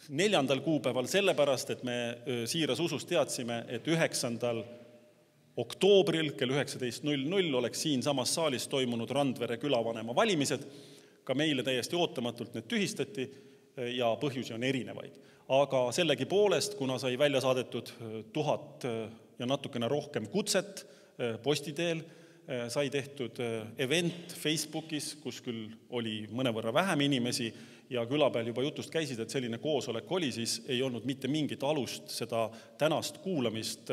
4. kuupäeval sellepärast, et me siiras usus teadsime, et 9. oktoobril kell 19.00 oleks siin samas saalis toimunud Randvere külavanema valimised. Ka meile täiesti ootamatult need tühistati ja põhjusi on erinevaid. Aga sellegi poolest, kuna sai välja saadetud 1000 ja natukene rohkem kutset postiteel, sai tehtud event Facebookis, kus küll oli mõnevõrra vähem inimesi ja külapeal juba jutust käisid, et selline koosolek oli, siis ei olnud mitte mingit alust seda tänast kuulamist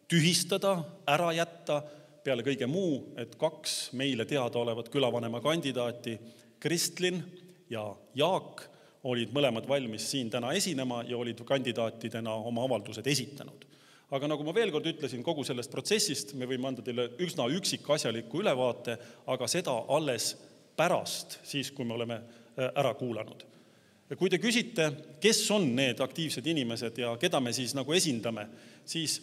tühistada, ära jätta, peale kõige muu, et 2 meile teada olevat külavanema kandidaati, Kristlin ja Jaak, olid mõlemad valmis siin täna esinema ja olid kandidaatidena oma avaldused esitanud. Aga nagu ma veel kord ütlesin, kogu sellest protsessist me võime anda teile üsna üksikasjaliku ülevaate, aga seda alles pärast, siis kui me oleme ära kuulanud. Kui te küsite, kes on need aktiivsed inimesed ja keda me siis nagu esindame, siis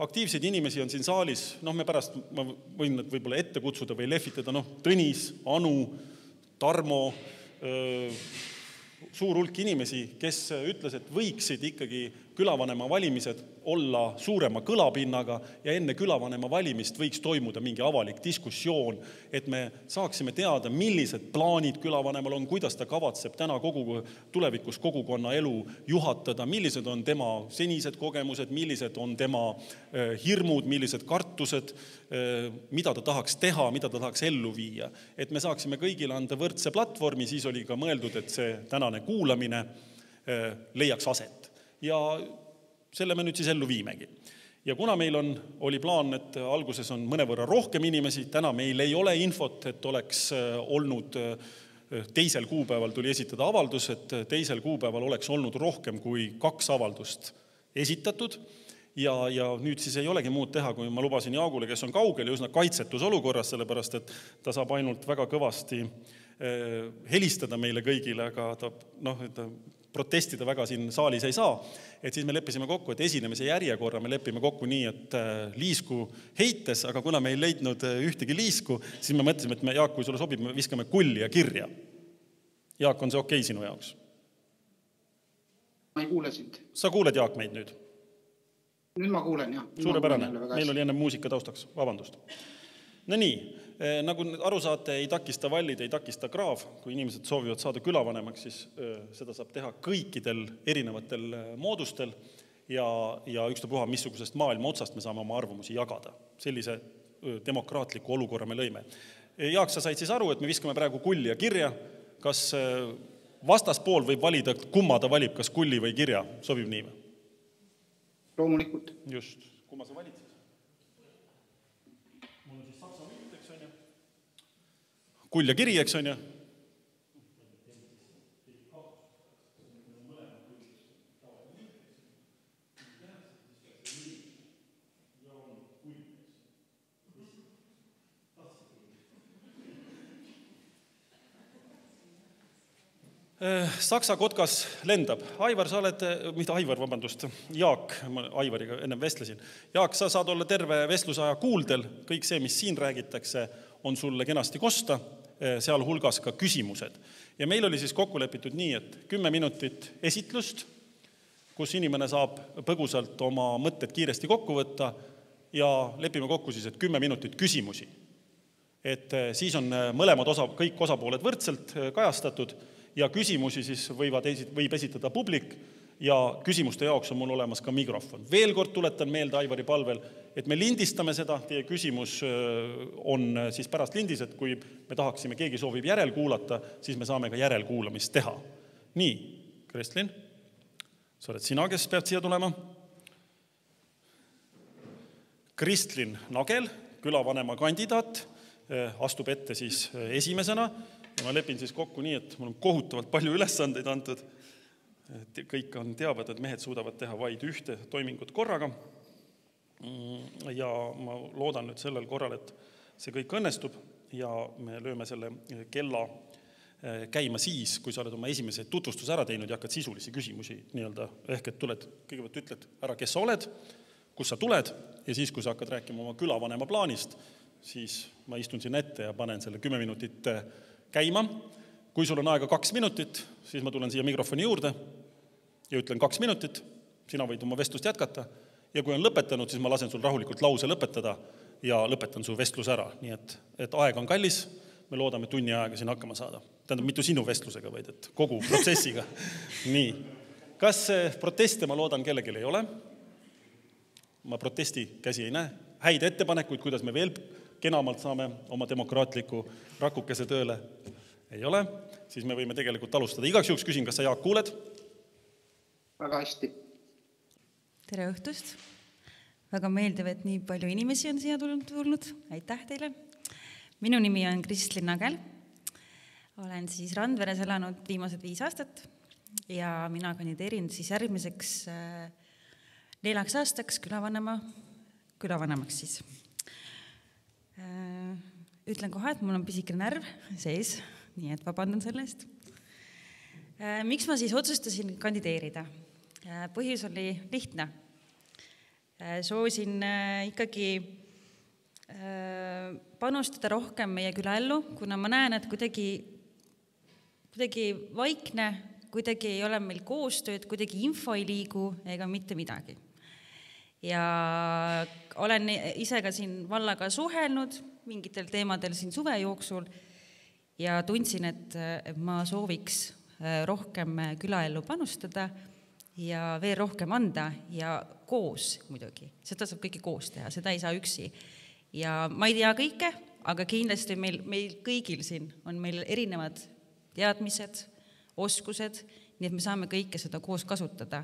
aktiivseid inimesi on siin saalis, me pärast ma võin nad võib-olla ette kutsuda või lehvitada, Tõnis, Anu, Tarmo, suur hulk inimesi, kes ütles, et võiksid ikkagi külavanema valimised olla suurema kõlapinnaga ja enne külavanema valimist võiks toimuda mingi avalik diskussioon, et me saaksime teada, millised plaanid külavanemal on, kuidas ta kavatseb täna tulevikus kogukonna elu juhatada, millised on tema senised kogemused, millised on tema hirmud, millised kartused, mida ta tahaks teha, mida ta tahaks ellu viia. Et me saaksime kõigile anda võrdse platvormi, siis oli ka mõeldud, et see tänane kuulamine leiaks aset. Ja selle me nüüd siis ellu viimegi. Ja kuna meil oli plaan, et alguses on mõnevõrra rohkem inimesi, täna meil ei ole infot, et oleks olnud 2. kuupäeval tuli esitada avaldus, et 2. kuupäeval oleks olnud rohkem kui 2 avaldust esitatud. Ja nüüd siis ei olegi muud teha, kui ma lubasin Jaagule, kes on kaugel ja üsna kaitsetus olukorras, sellepärast et ta saab ainult väga kõvasti helistada meile kõigile, aga ta protestida väga siin saalis ei saa, et siis me leppisime kokku, et esinemise järjekorra me lepime kokku nii, et liisku heites, aga kuna me ei leidnud ühtegi liisku, siis me mõtlesime, et Jaak, kui sulle sobib, me viskame kulli ja kirja. Jaak, on see okei sinu jaoks? Ma ei kuule sind. Sa kuuled, Jaak, meid nüüd? Nüüd ma kuulen, jah. Suurepärane. Meil oli enne muusika taustaks. Vabandust. No nii, nagu aru saate, ei takista vallid, ei takista kraav. Kui inimesed soovivad saada külavanemaks, siis seda saab teha kõikidel erinevatel moodustel ja ükstapuha, missugusest maailma otsast me saame oma arvamusi jagada. Sellise demokraatliku olukorra me lõime. Jaak, sa said siis aru, et me viskame praegu kulli ja kirja. Kas vastaspool võib valida, kumma ta valib, kas kulli või kirja? Sobib nii või? Loomulikult. Just. Kumma sa valid? Kull ja kiri, eks on ja? Saksa kotkas lendab. Aivar, sa oled, mida Aivar, vabandust, Jaak, ma Aivariga ennem vestlesin. Jaak, sa saad olla terve vestlusaja kuuldel, kõik see, mis siin räägitakse, on sulle kenasti kosta, seal hulgas ka küsimused. Ja meil oli siis kokku lepitud nii, et 10 minutit esitlust, kus inimene saab põgusalt oma mõtted kiiresti kokku võtta ja lepime kokku siis, et 10 minutit küsimusi. Et siis on mõlemad kõik osapooled võrdselt kajastatud ja küsimusi siis võib esitada publik ja küsimuste jaoks on mul olemas ka mikrofon. Veel kord tuletan meelde Aivari palvel, et me lindistame seda, teie küsimus on siis pärast lindis, et kui me tahaksime, keegi soovib järelkuulata, siis me saame ka järelkuulamist teha. Nii, Kristlin, sa oled sina, kes pead siia tulema. Kristlin Nagel, külavanema kandidaat, astub ette siis esimesena. Ja ma lepin siis kokku nii, et mul on kohutavalt palju ülesandeid antud. Kõik teavad, et mehed suudavad teha vaid ühte toimingut korraga. Ja ma loodan nüüd sellel korral, et see kõik õnnestub ja me lööme selle kella käima siis, kui sa oled oma esimese tutvustuse ära teinud ja hakkad sisulisi küsimusi nii-öelda. Ehk et kõigepealt ütled ära, kes sa oled, kus sa tuled ja siis, kui sa hakkad rääkima oma külavanema plaanist, siis ma istun siin ette ja panen selle 10 minutit käima. Kui sul on aega 2 minutit, siis ma tulen siia mikrofoni juurde ja ütlen 2 minutit, sina võid oma vestlust jätkata ja kui on lõpetanud, siis ma lasen sul rahulikult lause lõpetada ja lõpetan su vestluse ära. Nii et aeg on kallis, me loodame tunni ajaga siin hakkama saada. Tähendab, mitte sinu vestlusega, vaid et kogu protsessiga. Nii. Kas proteste, ma loodan, kellelgi ei ole? Ma protesti käsi ei näe. Häid ettepanekuid, kuidas me veel kenamalt saame oma demokraatliku rakukese tööle, ei ole. Siis me võime tegelikult alustada. Igaks juhuks küsin, kas sa, Jaak, kuuled? Väga hästi. Tere õhtust. Väga meeldiv, et nii palju inimesi on siia tulnud. Aitäh teile. Minu nimi on Kristlin Nagel. Olen siis Randveres elanud viimased 5 aastat ja mina kandideerin siis järgmiseks 4 aastaks külavanemaks siis. Ütlen kohe, et mul on pisike närv sees, nii et vabandan selle eest. Miks ma siis otsustasin kandideerida? Põhjus oli lihtne. Soovisin ikkagi panustada rohkem meie külaellu, kuna ma näen, et kuidagi vaikne, kuidagi ei ole meil koostööd, kuidagi info ei liigu ega mitte midagi. Ja olen ise ka siin vallaga suhelnud mingitel teemadel siin suve jooksul ja tundsin, et ma sooviks rohkem külaellu panustada ja veel rohkem anda ja koos muidugi. Seda saab kõike koos teha, seda ei saa üksi. Ja ma ei tea kõike, aga kindlasti meil kõigil siin on meil erinevad teadmised, oskused, nii et me saame kõike seda koos kasutada.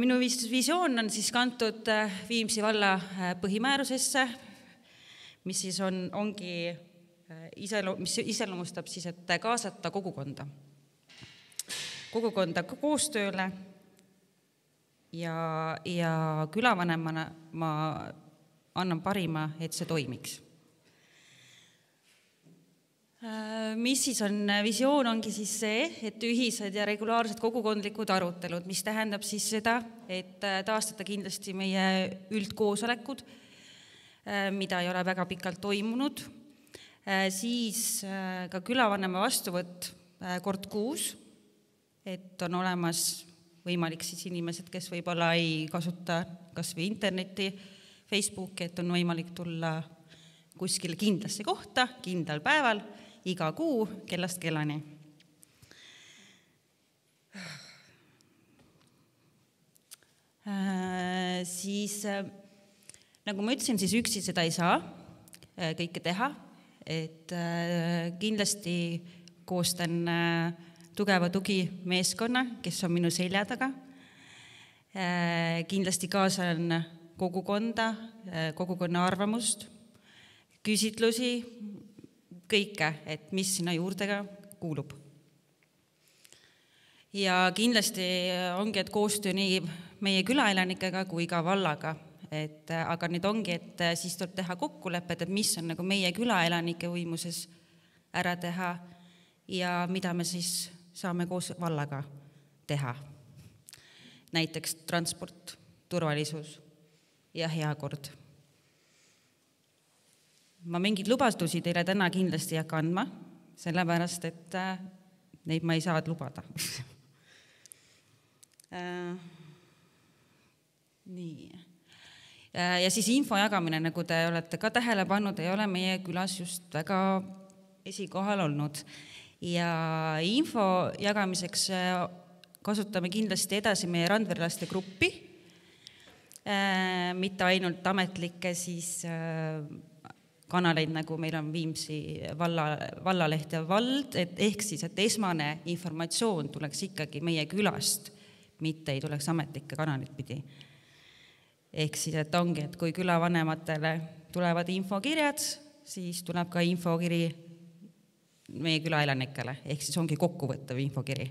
Minu visioon on siis kantud Viimsi valla põhimäärusesse, mis siis ongi mis iseloomustab siis, et kaasata kogukonda koostööle ja külavanemana ma annan parima, et see toimiks. Mis siis on visioon, ongi siis see, et ühised ja regulaarsed kogukondlikud arutelud, mis tähendab siis seda, et taastada kindlasti meie üldkoosolekud, mida ei ole väga pikalt toimunud, siis ka külavanema vastuvõtt kord kuus, et on olemas võimalik siis inimesed, kes võib-olla ei kasuta kas või interneti, Facebooki, et on võimalik tulla kuskile kindlasse kohta, kindlal päeval, iga kuu kellast kellani. Siis, nagu ma ütlesin, siis üksi seda ei saa kõike teha, et kindlasti koostan tugeva tugimeeskonna, kes on minu selja taga. Kindlasti kaasan kogukonna arvamust, küsitlusi, kõike, et mis sinna juurdega kuulub. Ja kindlasti ongi, et koostöö nii meie külaelanikega kui ka vallaga. Aga nüüd ongi, et siis tuleb teha kokkulepped, et mis on nagu meie külaelanike võimuses ära teha ja mida me siis saame koos vallaga teha. Näiteks transport, turvalisus ja hea kord. Ma mingid lubastusi teile täna kindlasti ei hakka andma, sellepärast, et neid ma ei saa lubada. Nii. Ja siis info jagamine, nagu te olete ka tähele pannud, ei ole meie külas just väga esikohal olnud. Ja info jagamiseks kasutame kindlasti edasi meie randverlaste gruppi, mitte ainult ametlikke siis kanaleid, nagu meil on Viimsi vallaleht ja vald, ehk siis, et esmane informatsioon tuleks ikkagi meie külast, mitte ei tuleks ametlikke kanalit pidi. Ehk siis, et ongi, et kui külavanematele tulevad infokirjad, siis tuleb ka infokiri meie külaelanikele, ehk siis ongi kokkuvõttav infokiri.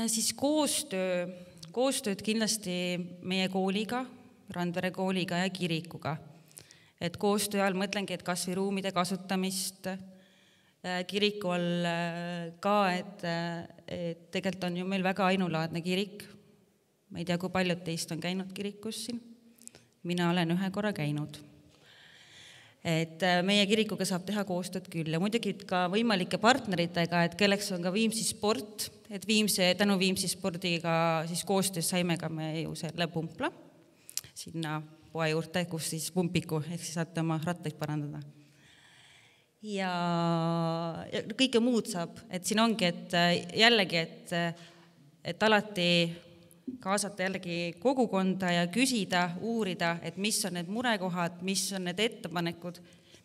Siis koostööd kindlasti meie kooliga, Randvere kooliga ja kirikuga. Et koostöö all mõtlengi, et kas või ruumide kasutamist, kiriku all ka, et tegelikult on ju meil väga ainulaadne kirik. Ma ei tea, kui paljud teist on käinud kirikus siin. Mina olen 1 korra käinud. et meie kirikuga saab teha koostööd küll ja muidugi ka võimalike partneritega, et kelleks on ka Viimsi sport, et tänu Viimsi spordiga siis koostöös saime ka me ju selle pumpla sinna poe juurde, kus siis pumpiku, ehk siis saate oma rattaid parandada. Ja kõike muud saab, et siin ongi, et jällegi, et alati kaasata jällegi kogukonda ja küsida, uurida, et mis on need murekohad, mis on need ettepanekud,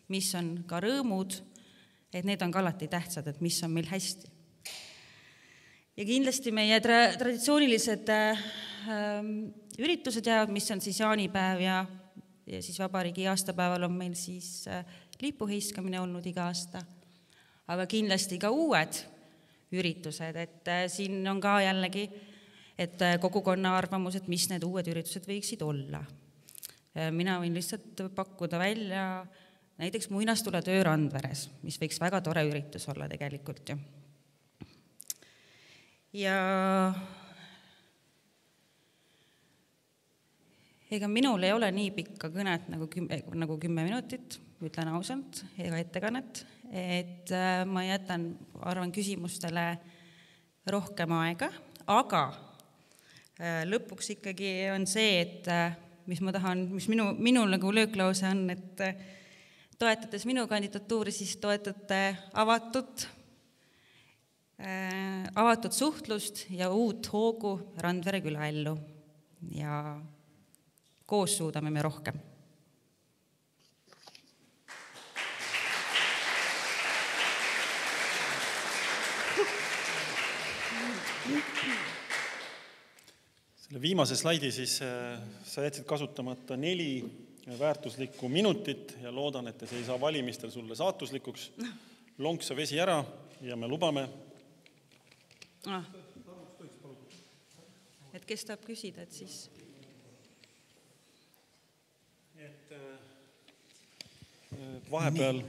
mis on ka rõõmud, et need on ka alati tähtsad, et mis on meil hästi. Ja kindlasti meie traditsioonilised üritused jäävad, mis on siis jaanipäev ja siis vabariigi aastapäeval on meil siis lipuheiskamine olnud iga aasta, aga kindlasti ka uued üritused, et siin on ka jällegi et kogukonna arvamus, et mis need uued üritused võiksid olla. Mina võin lihtsalt pakkuda välja näiteks muinastuletöö Randveres, mis võiks väga tore üritus olla tegelikult ju. Ja ega minul ei ole nii pikka kõnet nagu 10 minutit, ütlen ausalt, ega ettekannet, et ma jätan, arvan, küsimustele rohkem aega, aga lõpuks ikkagi on see, et mis minul nagu lööklause on, et toetades minu kandidatuuri, siis toetate avatud suhtlust ja uut hoogu Randvere küla ellu ja koos suudame me rohkem. Selle viimase slaidi siis sa jätsid kasutamata 4 väärtuslikku minutit ja loodan, et see ei saa valimistel sulle saatuslikuks. Lonksa vesi ära ja me lubame. Et kes tahab küsida, et siis? Et vahepeal,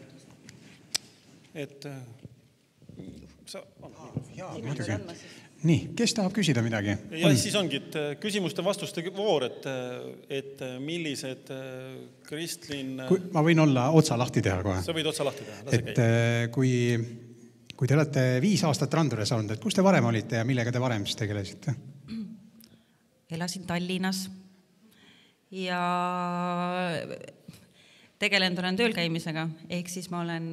et sa... Nii, kes tahab küsida midagi? Ja siis ongi, et küsimuste vastuste voor, et millised Kristlin... Ma võin olla otsa lahti teha kohe. Sa võid otsa lahti teha. Et kui te olete 5 aastat Randveres olnud, et kus te varem olite ja millega te varem siis tegelesite? Elasin Tallinnas ja olen tööl käimisega, ehk siis ma olen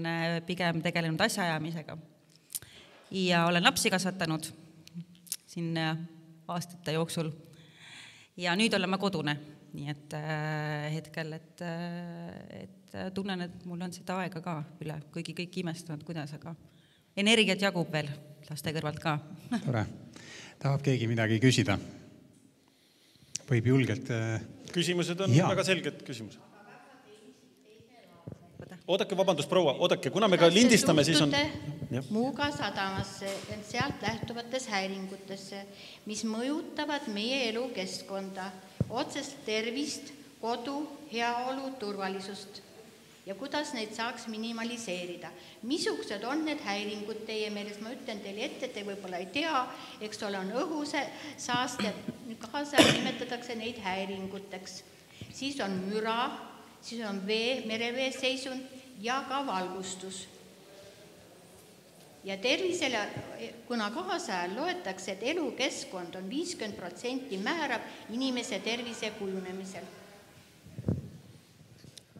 pigem tegelenud asjaajamisega ja olen lapsi kasvatanud siin aastate jooksul. Ja nüüd olen ma kodune, nii et hetkel, et tunnen, et mul on seda aega ka üle, kuigi kõik imestavad, kuidas, aga energiat jagub veel laste kõrvalt ka. Tore. Tahab keegi midagi küsida? Võib julgelt... Küsimused on väga selged küsimused. Oodake, vabandust, proua, oodake, kuna me ka lindistame, siis on... Muuga sadamasse ja sealt lähtuvates häiringutesse, mis mõjutavad meie elukeskkonda, otsest tervist, kodu, heaolu, turvalisust ja kuidas neid saaks minimaliseerida. Missugused on need häiringud teie meeles? Ma ütlen teile ette, te võib-olla ei tea, eks ole on õhusaaste, kaasa nimetatakse neid häiringuteks. Siis on müra, siis on merevee seisund ja ka valgustus. Ja tervisele, kuna kaasajal loetakse, et elukeskkond on 50% määrab inimese tervise kujunemisel.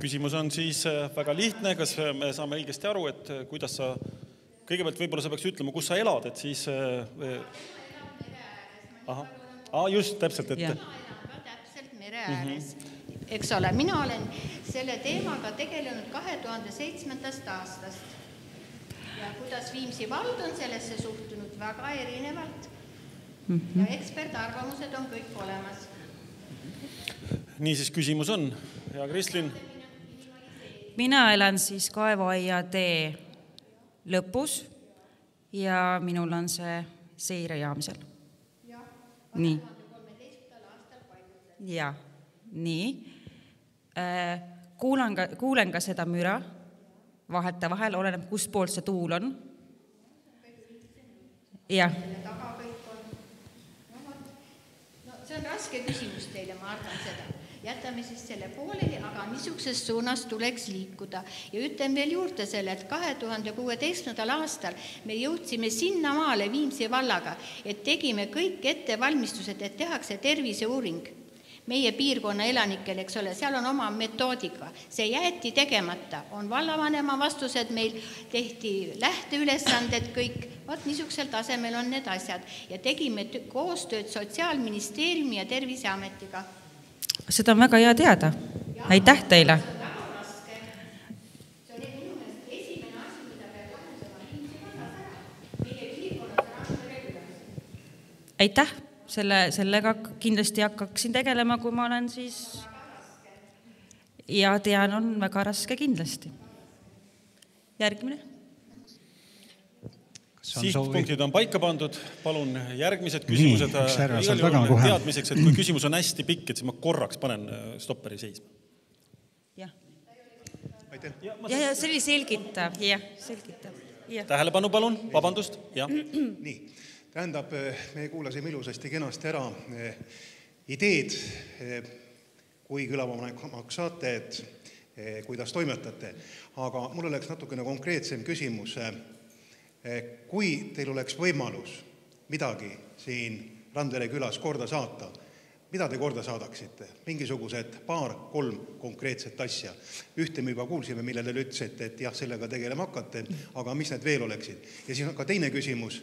Küsimus on siis väga lihtne, kas me saame õigesti aru, et kuidas sa, kõigepealt võib-olla sa peaks ütlema, kus sa elad, et siis... just, täpselt, et... Mina elan ka täpselt mere ääres. Eks ole, mina olen selle teemaga tegelenud 2007. aastast. Ja kuidas Viimsi vald on sellesse suhtunud väga erinevalt ja ekspertarvamused on kõik olemas. Nii siis küsimus on. Ja Kristlin? Mina elan siis Kaevuaia tee lõpus ja minul on see seirejaam seal. Nii. Ja, nii. Kuulen ka seda müra vahete vahel, oleneb, kus pool see tuul on. Jah. See on raske küsimus teile, ma arvan seda. jätame siis selle pooleli, aga niisuguses suunas tuleks liikuda. Ja ütlen veel juurde selle, et 2016. aastal me jõudsime sinnamaale Viimsi vallaga, et tegime kõik ettevalmistused, et tehakse terviseuuring meie piirkonna elanikel, eks ole, seal on oma metoodika. See jäeti tegemata, on vallavanema vastused, meil tehti lähteülesanded kõik, vaat niisugusel tasemel on need asjad. Ja tegime koostööd Sotsiaalministeeriumi ja Terviseametiga. Seda on väga hea teada. Aitäh teile! Aitäh! Sellega kindlasti hakkaksin tegelema, kui ma olen siis... Ja tean, on väga raske kindlasti. Järgmine. Sihtpunktid on paika pandud. Palun järgmised küsimused. Teadmiseks, et kui küsimus on hästi pikk, et siis ma korraks panen stopperi seisma. Jah. Ja see oli selgitav. Jah, selgitav. Tähelepanu palun, vabandust. Nii. Tähendab, me kuulasime ilusasti kenasti ära ideed, kui külavanemaks saate, et kuidas toimetate. Aga mul oleks natukene konkreetsem küsimus. Kui teil oleks võimalus midagi siin Randvere külas korda saata, mida te korda saadaksite? Mingisugused 2-3 konkreetset asja. Ühte me juba kuulsime, millele te ütlesite, et jah, sellega tegelema hakkate, aga mis need veel oleksid? Ja siis on ka teine küsimus,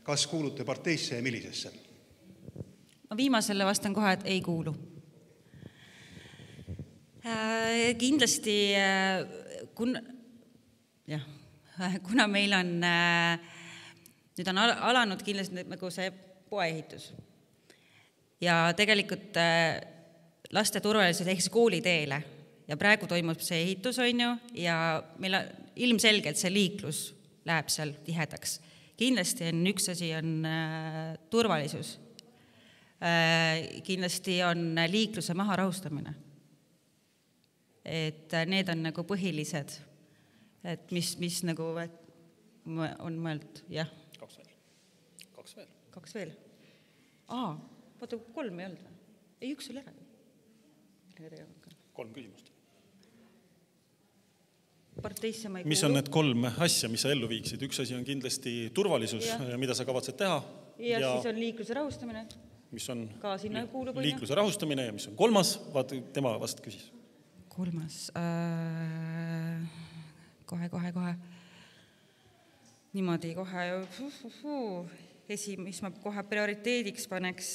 kas kuulute parteisse ja millisesse? Ma viimasele vastan kohe, et ei kuulu. Kindlasti, kuna meil on, nüüd on alanud kindlasti nagu see poeehitus. Ja tegelikult laste turvalisus ehk kooliteele. Ja praegu toimub see ehitus, on ju, ja meil ilmselgelt see liiklus läheb seal tihedaks. Kindlasti on üks asi on turvalisus. Kindlasti on liikluse maha rahustamine. Et need on nagu põhilised, et mis nagu on mõeldud, jah. Kaks veel. Vaata, 3 ei olnud. Ei, 1 oli ära. 3 küsimust. Mis on need 3 asja, mis sa ellu viiksid? Üks asi on kindlasti turvalisus, mida sa kavatsed teha. Ja siis on liikluse rahustamine. Mis on ka sinna kuulub. Liikluse rahustamine ja mis on 3. Vaat tema vast küsis. 3. Kohe. Niimoodi kohe. Mis ma kohe prioriteediks paneks.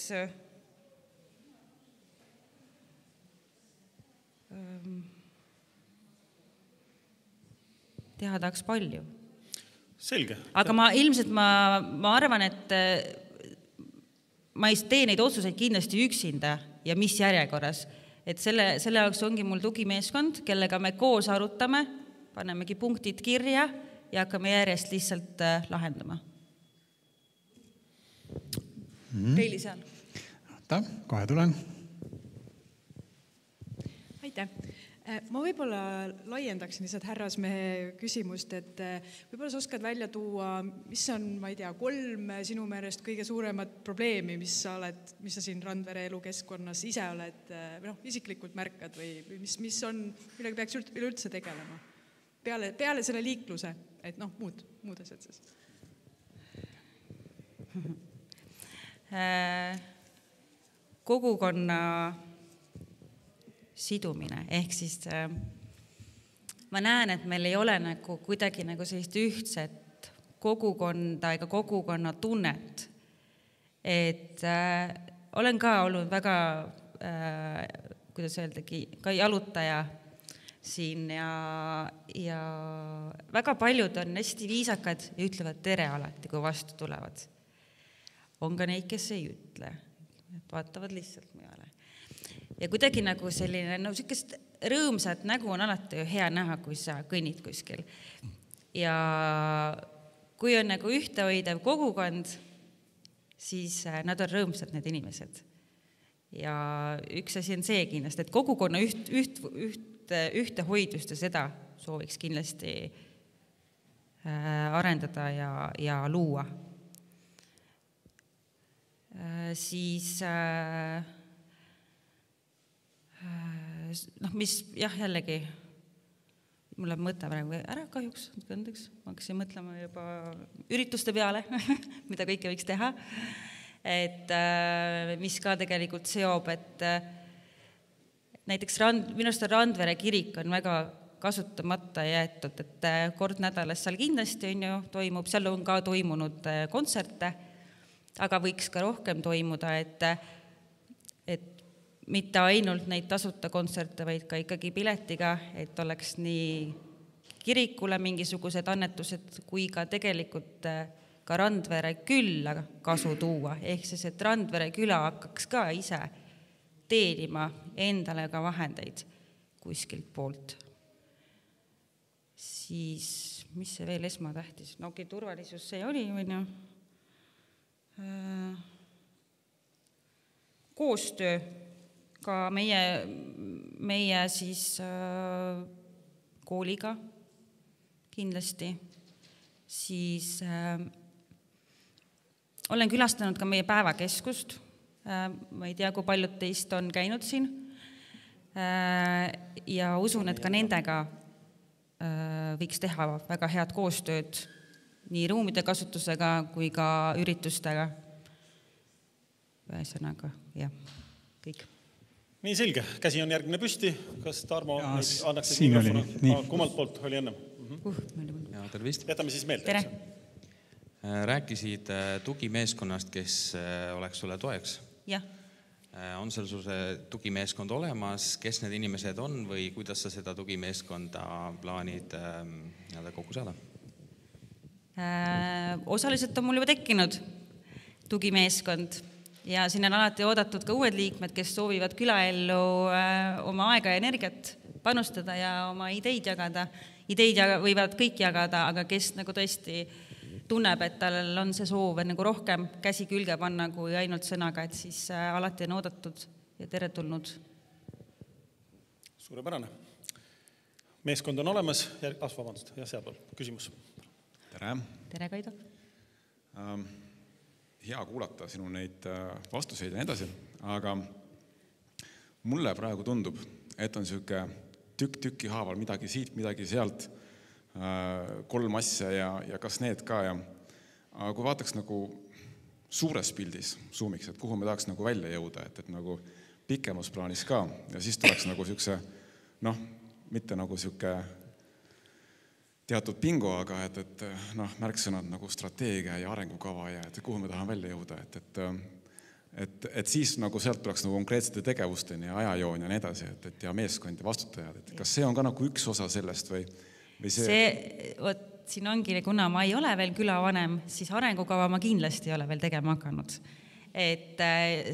Teha tahaks palju. Selge. Aga ilmselt ma arvan, et ma ei tee neid otsuseid kindlasti üksinda ja mis järjekorras. Et selle jaoks ongi mul tugimeeskond, kellega me koos arutame, panemegi punktid kirja ja hakkame järjest lihtsalt lahendama. Reili seal. Kohe tulen. Aitäh. Ma võib-olla laiendaksin lihtsalt härrasmehe küsimust, et võib-olla sa oskad välja tuua, mis on, ma ei tea, 3 sinu meelest kõige suuremat probleemi, mis sa siin Randvere elukeskkonnas ise oled, isiklikult märkad või mis on, millega peaks üleüldse tegelema? Peale selle liikluse, et muud asjad siis. Kogukonna sidumine, ehk siis ma näen, et meil ei ole nagu kuidagi nagu sellist ühtset kogukonda ega kogukonna tunnet. Et olen ka olnud väga, kuidas öeldagi, ka jalutaja siin ja väga paljud on hästi viisakad ja ütlevad tere alati, kui vastu tulevad. On ka neid, kes ei ütle, vaatavad lihtsalt mujale. Ja kuidagi nagu selline, sellist rõõmsat nägu on alati ju hea näha, kui sa kõnnid kuskil. Ja kui on nagu ühtehoidev kogukond, siis nad on rõõmsad need inimesed. Ja üks asi on see kindlasti, et kogukonna ühtehoidust ja seda sooviks kindlasti arendada ja luua. Siis mis jah, jällegi, mul läheb mõte praegu ära kahjuks, õndeks, ma hakkasin mõtlema juba ürituste peale, mida kõike võiks teha, et mis ka tegelikult seob, et näiteks minu arust Randvere kirik on väga kasutamata jäetud, et kord nädalas seal kindlasti on ju toimub, seal on ka toimunud kontserte, aga võiks ka rohkem toimuda, et mitte ainult neid tasuta kontserte, vaid ka ikkagi piletiga, et oleks nii kirikule mingisugused annetused, kui ka tegelikult ka Randvere külla kasu tuua. Ehk siis, et Randvere küla hakkaks ka ise teenima endale ka vahendeid kuskilt poolt. Siis, mis see veel esmatähtis? No turvalisus see oli, on ju. Koostöö ka meie siis kooliga kindlasti, siis olen külastanud ka meie päevakeskust, ma ei tea, kui paljud teist on käinud siin ja usun, et ka nendega võiks teha väga head koostööd nii ruumide kasutusega kui ka üritustega. Ühesõnaga, jah, kõik. Nii selge, käsi on järgmine püsti, kas Tarmo annaks siin mikrofoni? Oli, kummalt poolt oli enne? Ja, tervist. Jätame siis meelde. Tere. Rääkisid tugimeeskonnast, kes oleks sulle toeks. Jah. On seal sul see tugimeeskond olemas, kes need inimesed on või kuidas sa seda tugimeeskonda plaanid kokku saada? Osaliselt on mul juba tekkinud tugimeeskond ja siin on alati oodatud ka uued liikmed, kes soovivad külaellu oma aega ja energiat panustada ja oma ideid jagada. Ideid võivad kõik jagada, aga kes nagu tõesti tunneb, et tal on see soov nagu rohkem käsi külge panna kui ainult sõnaga, et siis alati on oodatud ja teretulnud. Suurepärane. Meeskond on olemas. Vabandust, ja sealpool. Küsimus. Tere. Tere, Kaido. Hea kuulata sinu neid vastuseid ja edasi, aga mulle praegu tundub, et on selline tükki haaval midagi siit, midagi sealt, 3 asja ja kas need ka. Aga kui vaataks nagu suures pildis, zoomiks, et kuhu me tahaks nagu välja jõuda, et nagu pikemas plaanis ka ja siis tuleks nagu selline, mitte nagu selline teatud bingo, aga et märksõnad nagu strateegia ja arengukava ja et kuhu me tahame välja jõuda, et siis nagu sealt tuleks nagu konkreetsete tegevusteni ja ajajoon ja nii edasi, et ja meeskond ja vastutajad, et kas see on ka nagu üks osa sellest või see? Siin ongi, kuna ma ei ole veel külavanem, siis arengukava ma kindlasti ei ole veel tegema hakanud. Et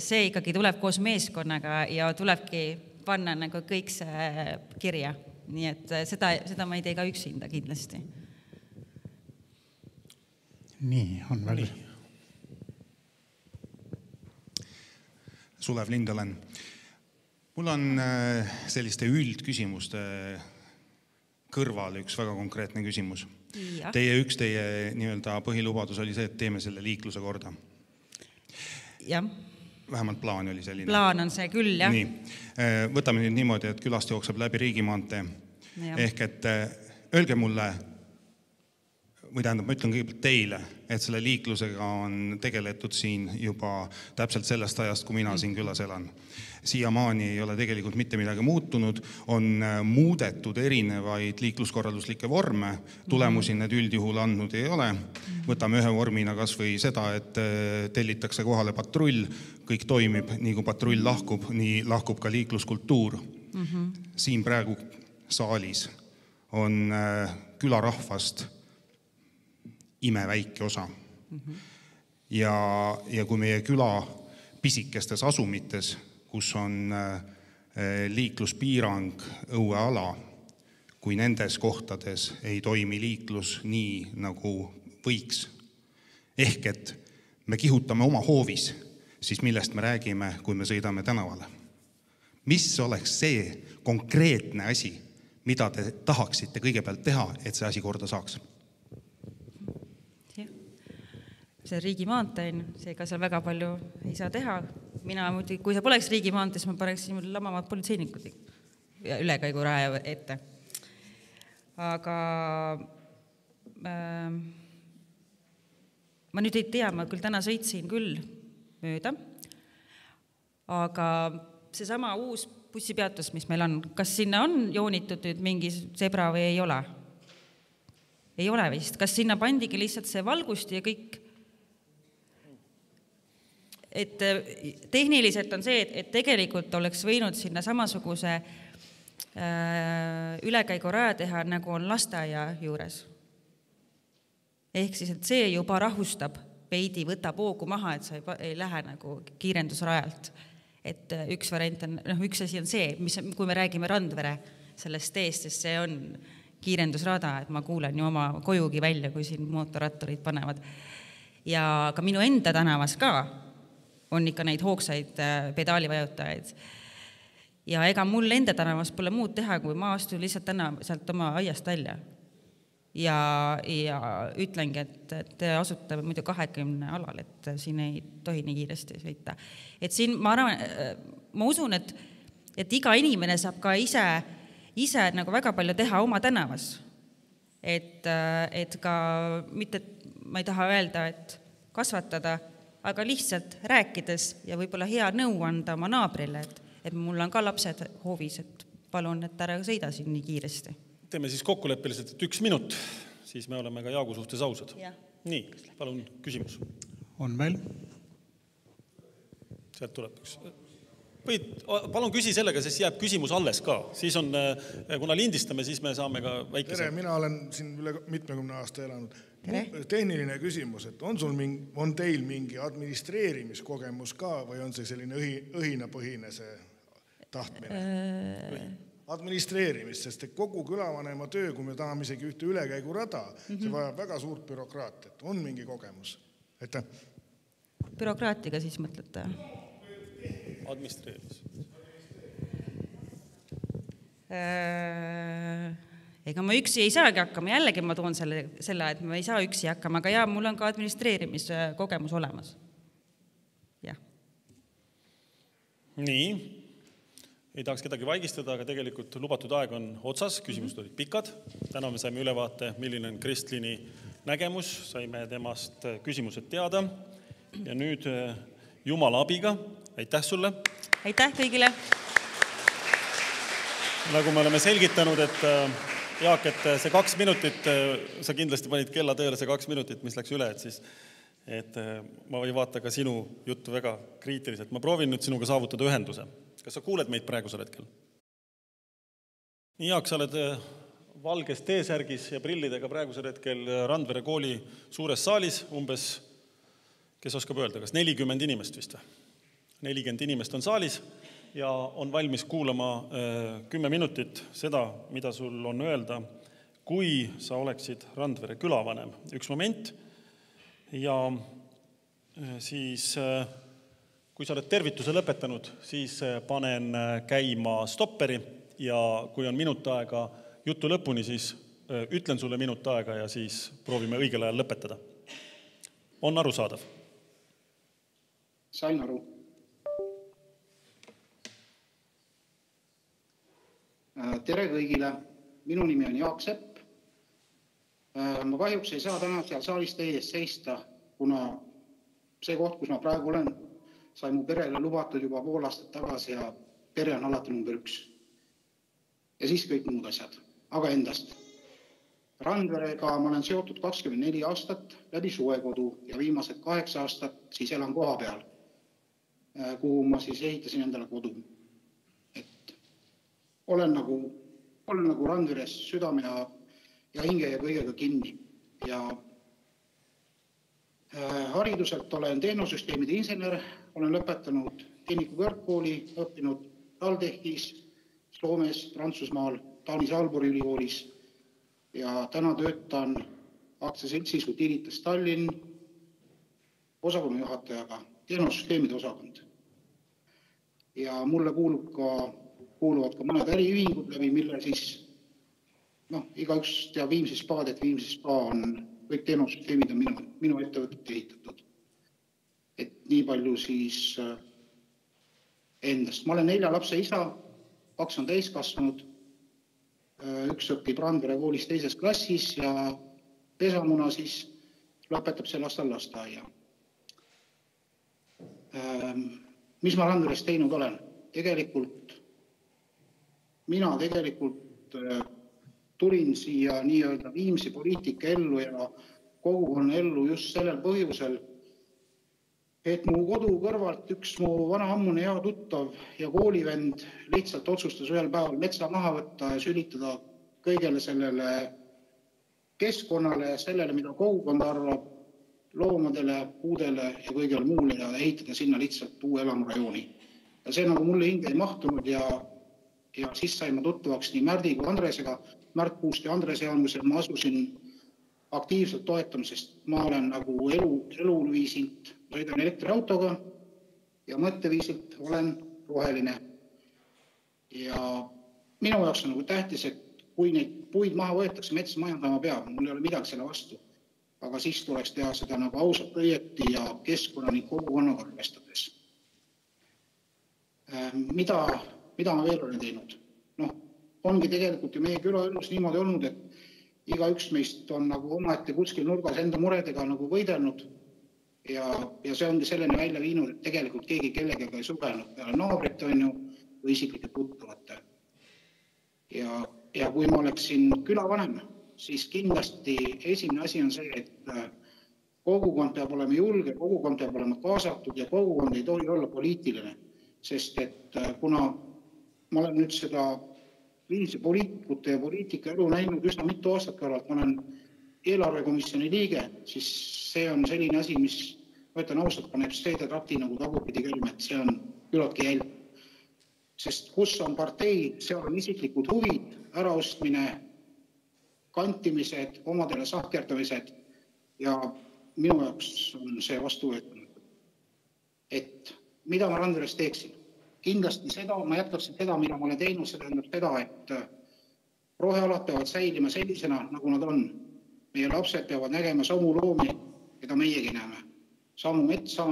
see ikkagi tuleb koos meeskonnaga ja tulebki panna nagu kõik see kirja. Nii et seda ma ei tee ka üksinda kindlasti. Nii, on veel. Sulev Lindalen. Mul on selliste üldküsimuste kõrval üks väga konkreetne küsimus. Ja. Üks teie nii-öelda põhilubadus oli see, et teeme selle liikluse korda. Jah. Vähemalt plaan oli selline. Plaan on see küll, jah. Nii. Võtame nüüd niimoodi, et külast jookseb läbi riigimaantee. Ja. Ehk et öelge mulle, või tähendab, ma ütlen kõigepealt teile, et selle liiklusega on tegeletud siin juba täpselt sellest ajast, kui mina siin külas elan. Siiamaani ei ole tegelikult mitte midagi muutunud, on muudetud erinevaid liikluskorralduslikke vorme, tulemusi need üldjuhul andnud ei ole. Võtame ühe vormina kas või seda, et tellitakse kohale patrull, kõik toimib, nii kui patrull lahkub, nii lahkub ka liikluskultuur. Siin praegu saalis on külarahvast imeväike osa. Ja kui meie küla pisikestes asumites, kus on liikluspiirang õueala, kui nendes kohtades ei toimi liiklus nii, nagu võiks. Ehk et me kihutame oma hoovis, siis millest me räägime, kui me sõidame tänavale. Mis oleks see konkreetne asi, mida te tahaksite kõigepealt teha, et see asi korda saaks? See riigimaantee on, seega seal väga palju ei saa teha. Mina muidugi, kui see poleks riigimaantee, siis ma paneksin lamavad politseinikud ülekäiguraja ette. Aga ma nüüd ei tea, ma küll täna sõitsin küll mööda, aga seesama uus bussipeatus, mis meil on, kas sinna on joonitud nüüd mingi zebra või ei ole? Ei ole vist. Kas sinna pandigi lihtsalt see valgusti ja kõik? Et tehniliselt on see, et tegelikult oleks võinud sinna samasuguse ülekäiguraja teha, nagu on lasteaia juures. Ehk siis, et see juba rahustab veidi, võtab hoogu maha, et sa ei lähe nagu kiirendusrajalt. Et üks variant on, üks asi on see, kui me räägime Randvere sellest teest, sest see on kiirendusrada, et ma kuulen ju oma kojugi välja, kui siin mootorratturid panevad. Ja ka minu enda tänavas ka on ikka neid hoogsaid pedaalivajutajaid. Ja ega mul enda tänavas pole muud teha, kui ma astun lihtsalt täna sealt oma aiast välja. Ja ütlengi, et te asute muidu 20 alal, et siin ei tohi nii kiiresti sõita. Et siin ma usun, et iga inimene saab ka ise nagu väga palju teha oma tänavas. Et ka mitte, ma ei taha öelda, et kasvatada, aga lihtsalt rääkides ja võib-olla hea nõu anda oma naabrile, et mul on ka lapsed hoovis, et palun, et ära sõida siin nii kiiresti. Teeme siis kokkuleppeliselt, et 1 minut, siis me oleme ka Jaagu suhtes ausad. Ja. Nii, palun küsimus. On veel? Sealt tuleb üks. Palun küsi sellega, siis jääb küsimus alles ka. Siis on, kuna lindistame, siis me saame ka väikese... Tere, mina olen siin üle 70 aasta elanud. Tehniline küsimus, et on teil mingi administreerimiskogemus ka või on see selline õhinapõhine see tahtmine? Administreerimist, sest kogu külavanema töö, kui me tahame isegi ühte ülekäigurada, see vajab väga suurt bürokraatiat. On mingi kogemus? Aitäh. Bürokraatiga siis mõtlete? Administreerimis. Ega ma üksi ei saagi hakkama, jällegi ma toon selle, et ma ei saa üksi hakkama, aga jah, mul on ka administreerimiskogemus olemas. Jah. Nii, ei tahaks kedagi vaigistada, aga tegelikult lubatud aeg on otsas, küsimused olid pikad. Täna me saime ülevaate, milline on Kristlini nägemus, saime temast küsimused teada ja nüüd Jumala abiga. Aitäh sulle! Aitäh kõigile! Nagu me oleme selgitanud, et Jaak, et see 2 minutit, sa kindlasti panid kella tööle see 2 minutit, mis läks üle, et ma ei vaata ka sinu juttu väga kriitiliselt. Ma proovin nüüd sinuga saavutada ühenduse. Kas sa kuuled meid praegusel hetkel? Nii, Jaak, sa oled valges T-särgis ja prillidega praegusel hetkel Randvere kooli suures saalis, umbes, kes oskab öelda, kas 40 inimest vist või? 40 inimest on saalis ja on valmis kuulama 10 minutit seda, mida sul on öelda, kui sa oleksid Randvere külavanem. Üks moment ja siis, kui sa oled tervituse lõpetanud, siis panen käima stopperi ja kui on minut aega jutu lõpuni, siis ütlen sulle minut aega ja siis proovime õigel ajal lõpetada. On arusaadav? Sain aru. Tere kõigile, minu nimi on Jaak Sepp. Ma kahjuks ei saa täna seal saalis teie ees seista, kuna see koht, kus ma praegu olen, sai mu perele lubatud juba pool aastat tagasi ja pere on alati number 1. Ja siis kõik muud asjad, aga endast. Randverega ma olen seotud 24 aastat läbi suvekodu ja viimased 8 aastat siis elan koha peal, kuhu ma siis ehitasin endale kodu. Olen nagu Randveres südame ja hinge ja kõigega kinni. Ja hariduselt olen tehnosüsteemide insener, olen lõpetanud tehniku kõrgkooli, õppinud TalTechis, Soomes, Prantsusmaal, Taanis Aalborg ülikoolis ja täna töötan aktsiaseltsis Utilitas Tallinn osakonna juhatajaga, tehnosüsteemide osakond. Ja mulle kuuluvad ka mõned äriühingud läbi, mille siis, igaüks teab Viimsi spaad, et Viimsi spa on kõik tehnosüsteemid on minu ettevõtet ehitatud. Et nii palju siis endast. Ma olen 4 lapse isa 2 on täiskasvanud, 1 õpib Randvere koolis 2. klassis ja Pesamuna siis lõpetab sel aastal lasteaia. Mis ma Randveres teinud olen? Mina tulin siia nii-öelda Viimsi poliitika ellu ja kogukonna ellu just sellel põhjusel, et mu kodu kõrvalt üks mu vana ammune hea tuttav ja koolivend lihtsalt otsustas ühel päeval metsa maha võtta ja sülitada kõigele sellele keskkonnale, sellele, mida kogukond arvab, loomadele, puudele ja kõigele muule ja ehitada sinna lihtsalt uue elamurajooni. Ja see nagu mulle hinge ei mahtunud ja siis sain ma tuttavaks nii Märdi kui Andresega, Märt Puust ja Andres Jaanusel ma asusin aktiivselt toetama, sest ma olen nagu eluviisilt, sõidan elektriautoga ja mõtteviisilt olen roheline. Ja minu jaoks on nagu tähtis, et kui neid puid maha võetakse, metsa majandama peab, mul ei ole midagi selle vastu. Aga siis tuleks teha seda nagu ausalt õieti ja keskkonna ning kogukonnaga arvestades. Mida ma veel olen teinud? Ongi tegelikult ju meie külaelus niimoodi olnud, et iga üks meist on nagu omaette kuskil nurgas enda muredega nagu võidelnud ja see ongi selleni välja viinud, et tegelikult keegi kellegagi ei suhelnud peale naabrite on ju või isiklike tuttavate. Ja kui ma oleksin külavanem, siis kindlasti esimene asi on see, et kogukond peab olema julge, kogukond peab olema kaasatud ja kogukond ei tohi olla poliitiline, sest et kuna ma olen nüüd seda Viimsi poliitikute ja poliitika elu näinud üsna mitu aastat kõrvalt, ma olen eelarvekomisjoni liige, siis see on selline asi, mis, ma ütlen ausalt, paneb seedetrakti nagu tagurpidi käima, et see on küllaltki jälg. Sest kus on partei, seal on isiklikud huvid, äraostmine, kantimised, omadele sahkerdamised ja minu jaoks on see vastuvõetamatu. Et mida ma Randveres teeksin? Kindlasti seda, ma jätkaksin seda, mida ma olen teinud, see tähendab seda, et rohealad peavad säilima sellisena, nagu nad on. Meie lapsed peavad nägema samu loomi, keda meiegi näeme. Sama metsa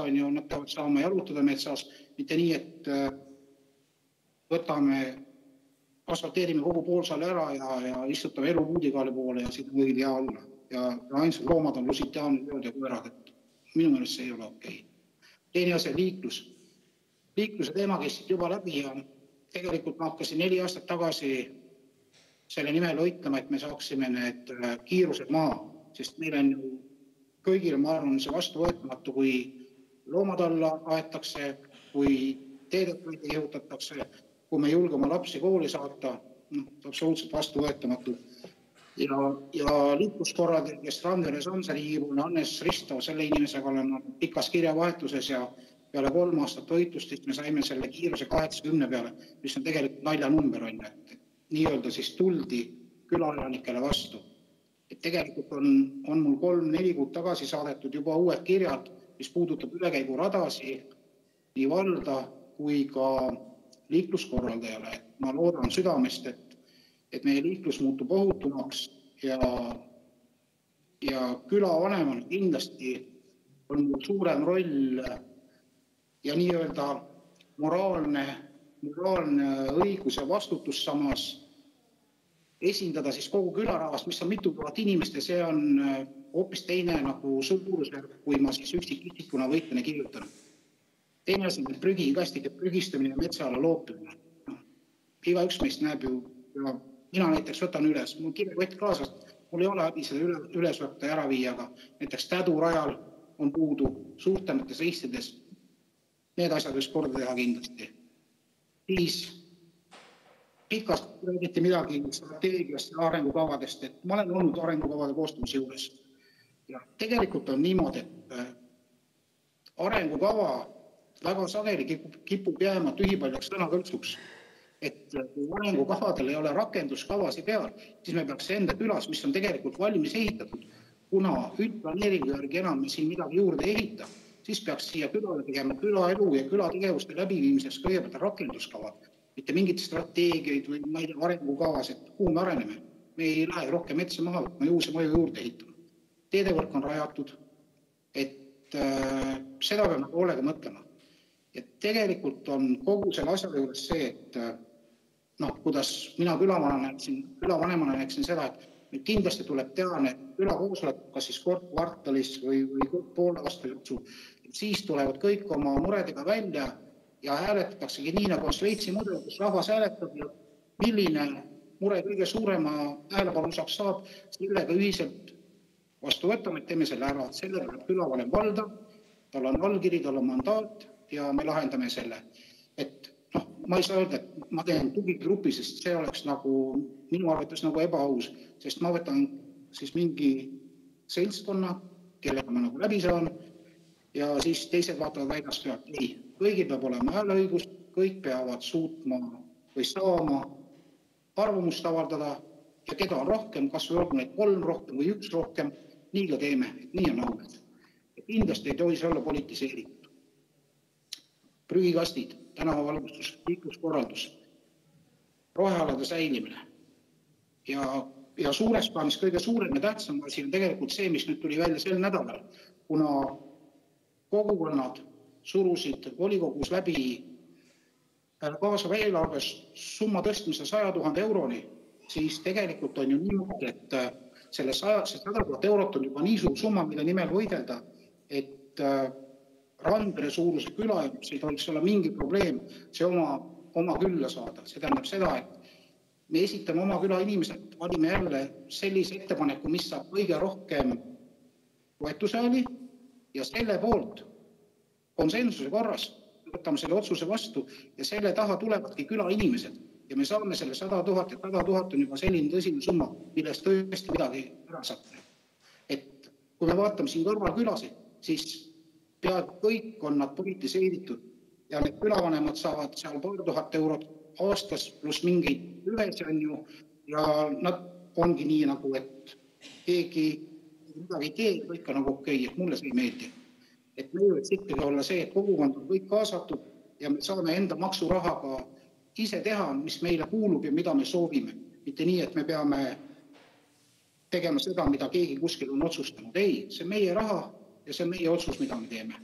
on ju, nad peavad saama jalutada metsas, mitte nii, et võtame, asfalteerime kogu poolsaale ära ja istutame elu puudikaale poole ja siit võid hea olla. Ja ainsad loomad on lusitaanid ja koerad, et minu meelest see ei ole okei. Teine asi on liiklus. Liikluse teema käisid juba läbi ja tegelikult ma hakkasin 4 aastat tagasi selle nimel võitlema, et me saaksime need kiirused maha, sest meil on ju kõigil, ma arvan, see vastuvõetamatu, kui loomad alla aetakse, kui teedet jõutatakse, kui me julge oma lapsi kooli saata, absoluutselt vastuvõetamatu. Ja liikluskorrad, kes Randveres on, see riigipoolne Hannes Risto, selle inimesega olen pikas kirjavahetuses ja peale 3 aastat võitlustist me saime selle kiiruse 80 peale, mis on tegelikult naljanumber on, et nii-öelda siis tuldi külaelanikele vastu. Et tegelikult on mul 3-4 kuud tagasi saadetud juba uued kirjad, mis puudutab ülekäiguradasi nii valda kui ka liikluskorraldajale. Et ma loodan südamest, et meie liiklus muutub ohutumaks ja külavanemana kindlasti on mul suurem roll ja nii-öelda moraalne õigus ja vastutus samas esindada siis kogu külarahvast, mis on mitu tuhat inimest ja see on hoopis teine nagu suurusjärk, kui ma siis üksikisikuna võitlen ja kirjutan. Teine asi on prügikastide prügistamine ja metsa alla loopimine. Iga üks meist näeb ju, ja mina näiteks võtan üles, mul kirjakott kaasast, mul ei ole häbi seda üles võtta ja ära viia, aga näiteks tädurajal on puudu suurtemates ristides. Need asjad võiks korda teha kindlasti. Siis pikast räägiti midagi strateegiast ja arengukavadest, et ma olen olnud arengukavade koostamise juures. Ja tegelikult on niimoodi, et arengukava väga sageli kipub jääma tühipaljaks sõnakõlksuks. Et kui arengukavadel ei ole rakenduskavasi peal, siis me peaks enda külas, mis on tegelikult valmis ehitatud, kuna üldplaneeringu järgi enam me siin midagi juurde ei ehita, siis peaks siia külale tegema külaelu ja külategevuste läbiviimiseks kõigepealt rakenduskavad, mitte mingid strateegiaid või ma ei tea arengukavas, et kuhu me areneme. Me ei lähe rohkem metsa maha võtma ja uusi maju juurde ehitama. Teedevõrk on rajatud, et seda peame hoolega mõtlema. Et tegelikult on kogu selle asja juures see, et kuidas mina külavanemana näeksin seda, et nüüd kindlasti tuleb teha need külakoosolek, kas siis kord kvartalis või poole aasta jooksul. Siis tulevad kõik oma muredega välja ja hääletataksegi nii, nagu on Šveitsi mudel, kus rahvas hääletab ja milline mure kõige suurema tähelepanu saab, sellega ühiselt vastu võtame, et teeme selle ära. Sellega tuleb külavanem valda, tal on allkiri, tal on mandaat ja me lahendame selle. Et ma ei saa öelda, et ma teen tugigrupi, sest see oleks nagu minu arvates nagu ebaaus, sest ma võtan siis mingi seltskonna, kellega ma nagu läbi saan ja siis teised vaatavad väljast pealt. Ei, kõigil peab olema hääleõigus, kõik peavad suutma või saama arvamust avaldada ja keda on rohkem, kas või olgu neid 3 rohkem või 1 rohkem, nii ka teeme, et nii on auved. Kindlasti ei tohi see olla politiseeritud. Prügikastid, tänavavalgustus, liikluskorraldus, rohealade säilimine ja suures plaanis kõige suurem ja tähtsam asi on tegelikult see, mis nüüd tuli välja sel nädalal, kuna kogukonnad surusid volikogus läbi kaasava eelarves summa tõstmise 100 000 euroni, siis tegelikult on ju niimoodi, et selle 100 000 eurot on juba nii suur summa, mille nimel võidelda, et Randvere suuruse küla jaoks ei tohiks olla mingi probleem see oma külla saada. See tähendab seda, et me esitame oma küla inimesed, valime jälle sellise ettepaneku, mis saab kõige rohkem toetuse oli ja selle poolt konsensuse korras võtame selle otsuse vastu ja selle taha tulevadki küla inimesed ja me saame selle 100 000 ja 100 000 on juba selline tõsine summa, millest tõesti midagi ära saab. Et kui me vaatame siin kõrval külasid, siis pead kõik on nad politiseeritud ja need külavanemad saavad seal paar tuhat eurot aastas pluss mingeid ühes on ju ja nad ongi nii nagu, et keegi midagi ei tee, kõik on nagu okei, et mulle see ei meeldi. Et meil võiks ikkagi olla see, et kogukond on kõik kaasatud ja me saame enda maksurahaga ise teha, mis meile kuulub ja mida me soovime. Mitte nii, et me peame tegema seda, mida keegi kuskil on otsustanud. Ei, see meie raha ja see on meie otsus, mida me teeme.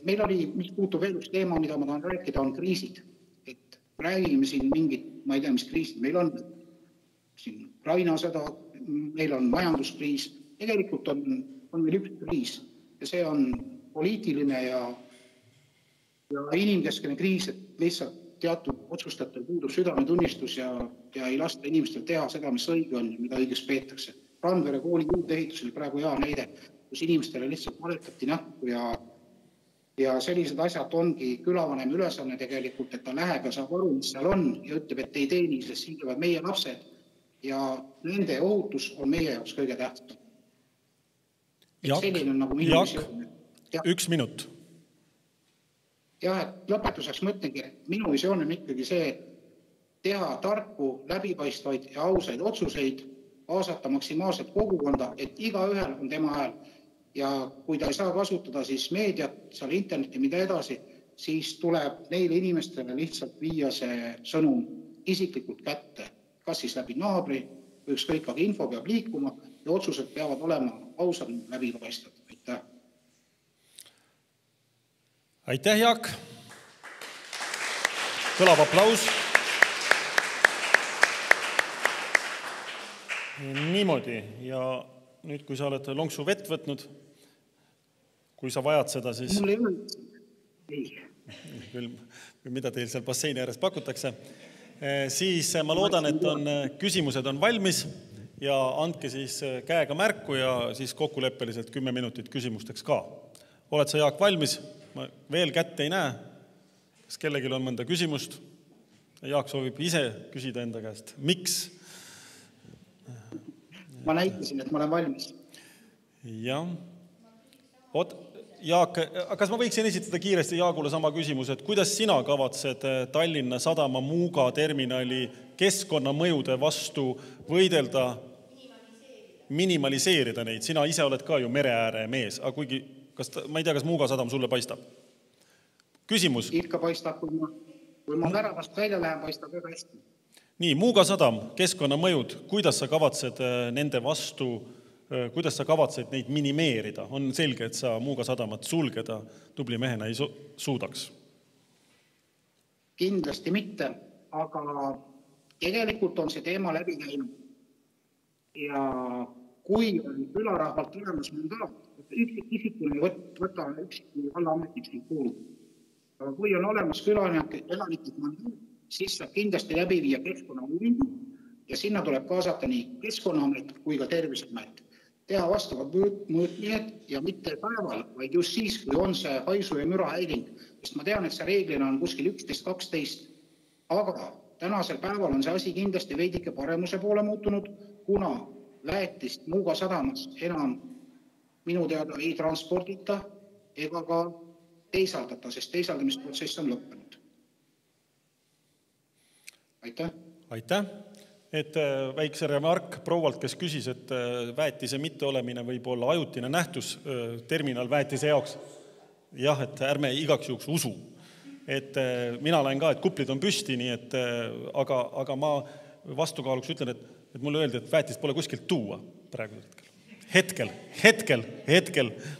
Meil oli, mis puutub veel üks teema, mida ma tahan rääkida, on kriisid. Et räägime siin mingid, ma ei tea, mis kriisid. Meil on siin Ukraina sõda, meil on majanduskriis. Tegelikult on meil üks kriis ja see on poliitiline ja inimkeskene kriis, et lihtsalt teatud otsustajatel puudub südametunnistus ja ei lasta inimestel teha seda, mis õige on ja mida õigeks peetakse. Randvere kooli juurdeehitus oli praegu hea näide, kus inimestele lihtsalt valetati näkku ja sellised asjad ongi külavanem ülesanne tegelikult, et ta läheb ja saab aru, mis seal on ja ütleb, et ei teeni, sest siin tulevad meie lapsed ja nende ohutus on meie jaoks kõige tähtsam. Jaak, 1 minut. Jah, et lõpetuseks mõtlengi, et minu visioon on ikkagi see, et teha tarku, läbipaistvaid ja ausaid otsuseid, kaasata maksimaalselt kogukonda, et igaühel on tema hääl. Ja kui ta ei saa kasutada siis meediat, seal interneti, mida edasi, siis tuleb neile inimestele lihtsalt viia see sõnum isiklikult kätte. Kas siis läbi naabri, või ükskõik, aga info peab liikuma ja otsused peavad olema ausad läbipaistvad. Aitäh! Aitäh, Jaak! Kõlav aplaus! Niimoodi ja nüüd, kui sa oled lonksu vett võtnud, kui sa vajad seda, siis... Mul ei ole. Mida teil seal basseini ääres pakutakse. Siis ma loodan, et küsimused on valmis ja andke siis käega märku ja siis kokkuleppeliselt 10 minutit küsimusteks ka. Oled sa, Jaak, valmis? Ma veel kätte ei näe. Kas kellelgi on mõnda küsimust? Jaak soovib ise küsida enda käest. Miks? Ma näitasin, et ma olen valmis. Jah. Jaak, kas ma võiksin esitada kiiresti Jaagule sama küsimus, et kuidas sina kavatsed Tallinna Sadama Muuga terminali keskkonnamõjude vastu võidelda, minimaliseerida neid? Sina ise oled ka ju mereääre mees, aga kuigi, ma ei tea, kas Muuga sadam sulle paistab? Küsimus. Ikka paistab, kui ma väravast välja lähen, paistab väga hästi. Nii, Muuga sadam, keskkonnamõjud, kuidas sa kavatsed nende vastu, kuidas sa kavatsed neid minimeerida? On selge, et sa Muuga sadamat sulgeda tubli mehena ei suudaks? kindlasti mitte, aga tegelikult on see teema läbi käinud. Ja kui on külarahvalt olemas mandaat, üksikisikuna ei võta üksiki vallaametnik siin kuulub. Aga kui on olemas külaelanikid mandaat, siis saab kindlasti läbi viia keskkonnauuringu ja sinna tuleb kaasata nii Keskkonnaamet kui ka Terviseamet. Teha vastavad mõõtmised ja mitte päeval, vaid just siis, kui on see haisu ja müra häiring. Sest ma tean, et see reeglina on kuskil 11-12, aga tänasel päeval on see asi kindlasti veidike paremuse poole muutunud, kuna väetist Muuga sadamas enam minu teada ei transpordita ega ka teisaldata, sest teisaldamisprotsess on lõppenud. Aitäh! Aitäh! Et väikse remark proualt, kes küsis, et väetise mitteolemine võib olla ajutine nähtus terminal väetise jaoks. Jah, et ärme igaks juhuks usu. Et mina olen ka, et kuplid on püsti, nii et, aga ma vastukaaluks ütlen, et mulle öeldi, et väetist pole kuskilt tuua praegu hetkel.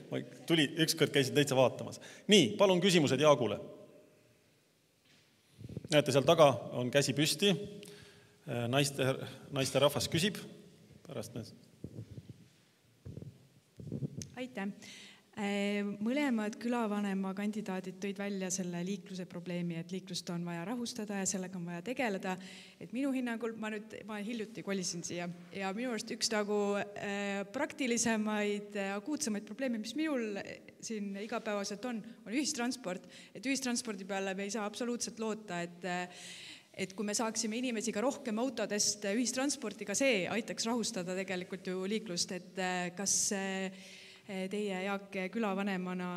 Ma tuli, ükskord käisin täitsa vaatamas. Nii, palun küsimused Jaagule. Näete, seal taga on käsi püsti. Naiste rahvas küsib pärast need. Aitäh. Mõlemad külavanema kandidaadid tõid välja selle liikluse probleemi, et liiklust on vaja rahustada ja sellega on vaja tegeleda. Et minu hinnangul, ma hiljuti kolisin siia ja minu arust üks praktilisemaid, akuutsemaid probleeme, mis minul siin igapäevaselt on ühistransport. Et ühistranspordi peale me ei saa absoluutselt loota, et kui me saaksime inimesi ka rohkem autodest ühistransportiga, see aitaks rahustada tegelikult ju liiklust, et kas teie Jaak külavanemana,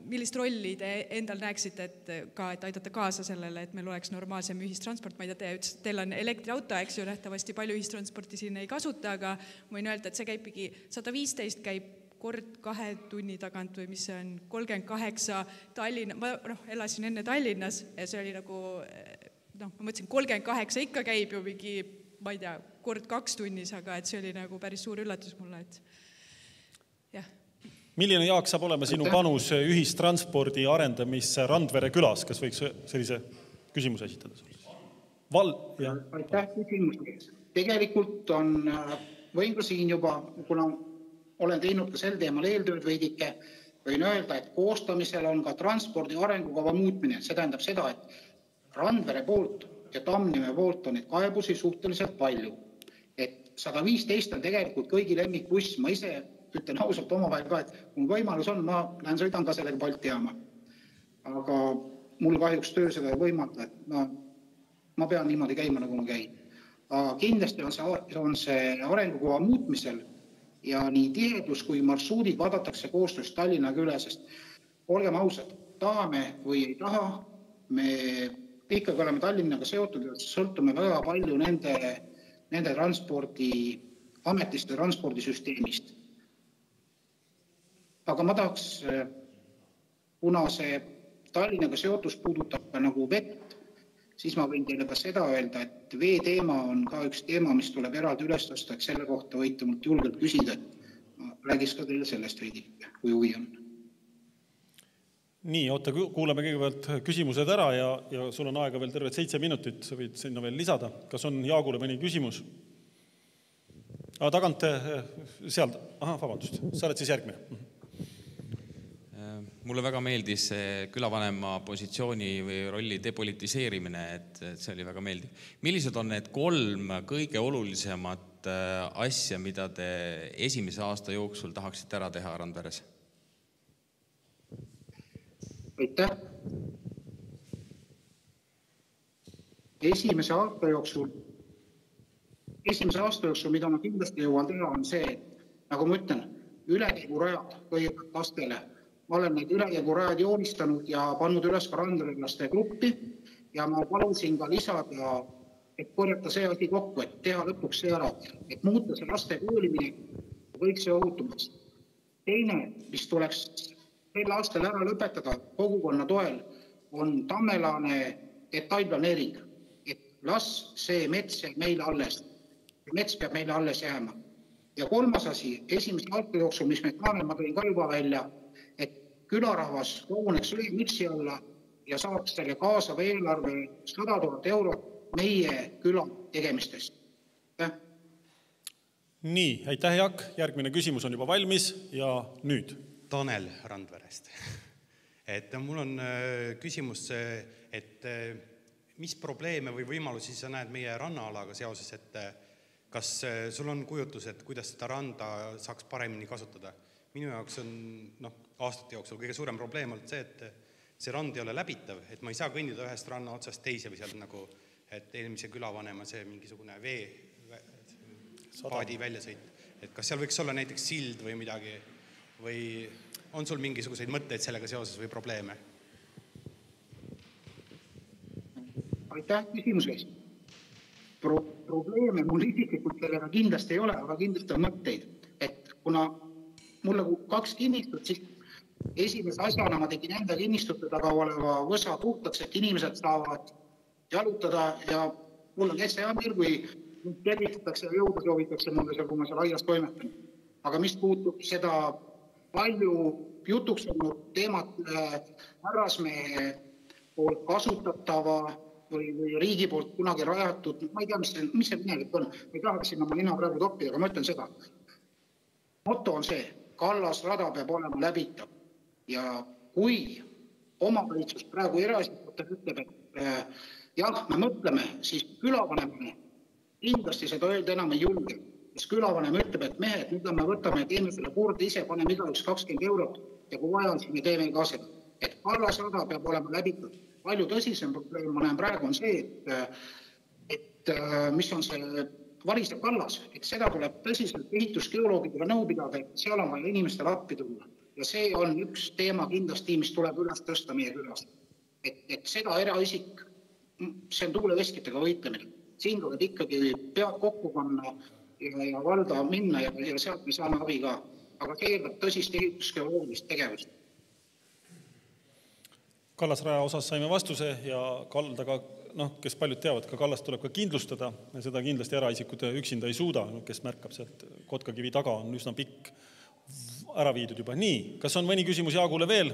millist rolli te endal näeksite, et aidata kaasa sellele, et meil oleks normaalsem ühistransport? Ma ei tea, te ütles, et teil on elektriauto, eks ju, nähtavasti palju ühistransporti siin ei kasuta, aga võin öelda, et see käibki 115 käib kord 2 tunni tagant või mis see on 38 Tallinna, ma elasin enne Tallinnas ja see oli nagu ma mõtlesin, 38 ikka käib ju mingi, ma ei tea, kord 2 tunnis, aga et see oli nagu päris suur üllatus mulle, et jah. Milline, Jaak, saab olema sinu panus ühistranspordi arendamisse Randvere külas? Kas võiks sellise küsimuse esitada? Aitäh küsimus. Tegelikult võin ka siin juba, kuna olen teinud ka sel teemal eeltööd veidike, võin öelda, et koostamisel on ka transpordi arengukava muutmine. See tähendab seda, et Randvere poolt ja Tammnimäe poolt on neid kaebusi suhteliselt palju. Et 115 on tegelikult kõigi lemmikbuss. Ma ise ütlen ausalt omavahel ka, et mul võimalus on, ma lähen sõidan ka sellega Balti jaama. Aga mul kahjuks töö seda ei võimalda, et ma pean niimoodi käima, nagu ma käin. Aga kindlasti on see arengukava muutmisel ja nii tihedus kui marsruudid vaadatakse koostöös Tallinna üle, sest olgem ausad, tahame või ei taha, me ikkagi oleme Tallinnaga seotud ja sõltume väga palju nende transpordiametist ja transpordisüsteemist. Aga ma tahaks, kuna see Tallinnaga seotus puudutab ka nagu vett, siis ma võin teile ka seda öelda, et vee teema on ka üks teema, mis tuleb eraldi üles tõsta, et selle kohta võite mult julgelt küsida, et ma räägiks ka teile sellest veidi, kui huvi on. Nii, oota, kuulame kõigepealt küsimused ära ja sul on aega veel terved 7 minutit, sa võid sinna veel lisada. Kas on Jaagule mõni küsimus? Tagant sealt, vabandust, sa oled siis järgmine. Mulle väga meeldis see külavanema positsiooni või rolli depolitiseerimine, et see oli väga meeldiv. Millised on need 3 kõige olulisemat asja, mida te esimese aasta jooksul tahaksite ära teha Randveres? Aitäh. Esimese aasta jooksul, mida ma kindlasti jõuan teha, on see, et nagu ma ütlen, ülekäigurajad kõigepealt lastele. Ma olen neid ülekäigurajad joonistanud ja pannud üles ka randverelaste gruppi ja ma palusin ka lisada, et korjata see asi kokku, et teha lõpuks see ära, et muuta see laste koolimine kõik see ohutumaks. Teine, mis tuleks sel aastal ära lõpetada kogukonna toel, on Tammelaane detailplaneering, et las see mets jääb meile alles. Mets peab meile alles jääma. Ja 3. asi, esimese aasta jooksul, mis me plaanime, ma tõin ka juba välja, et külarahvas koguneks üle mitsi alla ja saaks selle kaasava eelarve 100 000 eurot meie küla tegemistest. Nii, aitäh Jaak, järgmine küsimus on juba valmis ja nüüd. Tanel Randverest. Et mul on küsimus, et mis probleeme või võimalusi sa näed meie rannaalaga seoses, et kas sul on kujutlus, et kuidas seda randa saaks paremini kasutada? Minu jaoks on aastate jooksul kõige suurem probleem olnud see, et see rand ei ole läbitav, et ma ei saa kõndida ühest ranna otsast teise või sealt nagu, et eelmise külavanema see mingisugune paadi väljasõit. Et kas seal võiks olla näiteks sild või midagi või on sul mingisuguseid mõtteid sellega seoses või probleeme? Aitäh küsimuses. Probleeme mul isiklikult sellega kindlasti ei ole, aga kindlasti on mõtteid. Et kuna mul nagu 2 kinnistut, siis esimese asjana ma tegin enda kinnistute taga oleva võsa puhtaks, et inimesed saavad jalutada ja mul on täitsa hea meel, kui tervitatakse ja jõuda soovitakse mulle seal, kui ma seal aias toimetan. Aga mis puutub seda palju jutuks olnud teemat härrasmehe poolt kasutatava või riigi poolt kunagi rajatud, ma ei tea, mis see minevik on. Ma ei taha sinna oma nina praegu toppida, aga ma ütlen seda. Motto on see, kallasrada peab olema läbitav. Ja kui omavalitsus praegu eraisikult ütleb, et jah, me mõtleme, siis külavanemine kindlasti seda öelda enam ei julge. Siis külavanem ütleb, et mehed, nüüd me võtame ja teeme selle puurde ise, paneme igaüks 20 eurot ja kui vaja on, siis me teeme ka seda. Et kallasrada peab olema läbitud. Palju tõsisem probleem, ma näen praegu, on see, et mis on see varisev kallas, et seda tuleb tõsiselt ehitusgeoloogidega nõu pidada, et seal on vaja inimestele appi tulla. Ja see on üks teema kindlasti, mis tuleb üles tõsta meie külas. Et seda eraisik, see on tuuleveskitega võitlemine. Siin tuleb ikkagi pead kokku panna ja valda minna ja sealt me saame abi ka. Aga see eeldab tõsist ehitusgeoloogilist tegevust. Kallasraja osas saime vastuse ja kaldaga, kes paljud teavad, ka kallast tuleb ka kindlustada ja seda kindlasti eraisikute üksinda ei suuda, kes märkab sealt Kotkakivi taga on üsna pikk ära viidud juba. Nii, kas on mõni küsimus Jaagule veel?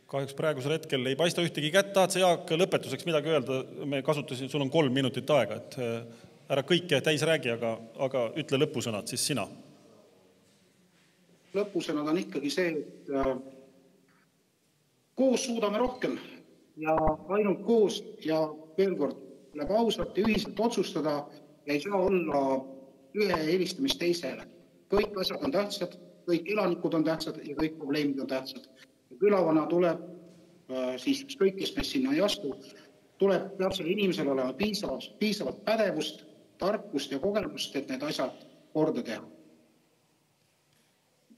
Kahjuks praegusel hetkel ei paista ühtegi kätt. Tahad sa Jaak lõpetuseks midagi öelda? Me kasutasin, sul on 3 minutit aega, et ära kõike täis räägi, aga ütle lõpusõnad siis sina. Lõpusõnad on ikkagi see, et koos suudame rohkem ja ainult koos ja veel kord tuleb ausalt ja ühiselt otsustada ja ei saa olla ühe helistamist teisele. Kõik asjad on tähtsad, kõik elanikud on tähtsad ja kõik probleemid on tähtsad. Külavana tuleb, siis kõik, kes meist sinna ei astu, peab selle inimesel olema piisavalt pädevust, tarkust ja kogemust, et need asjad korda teha.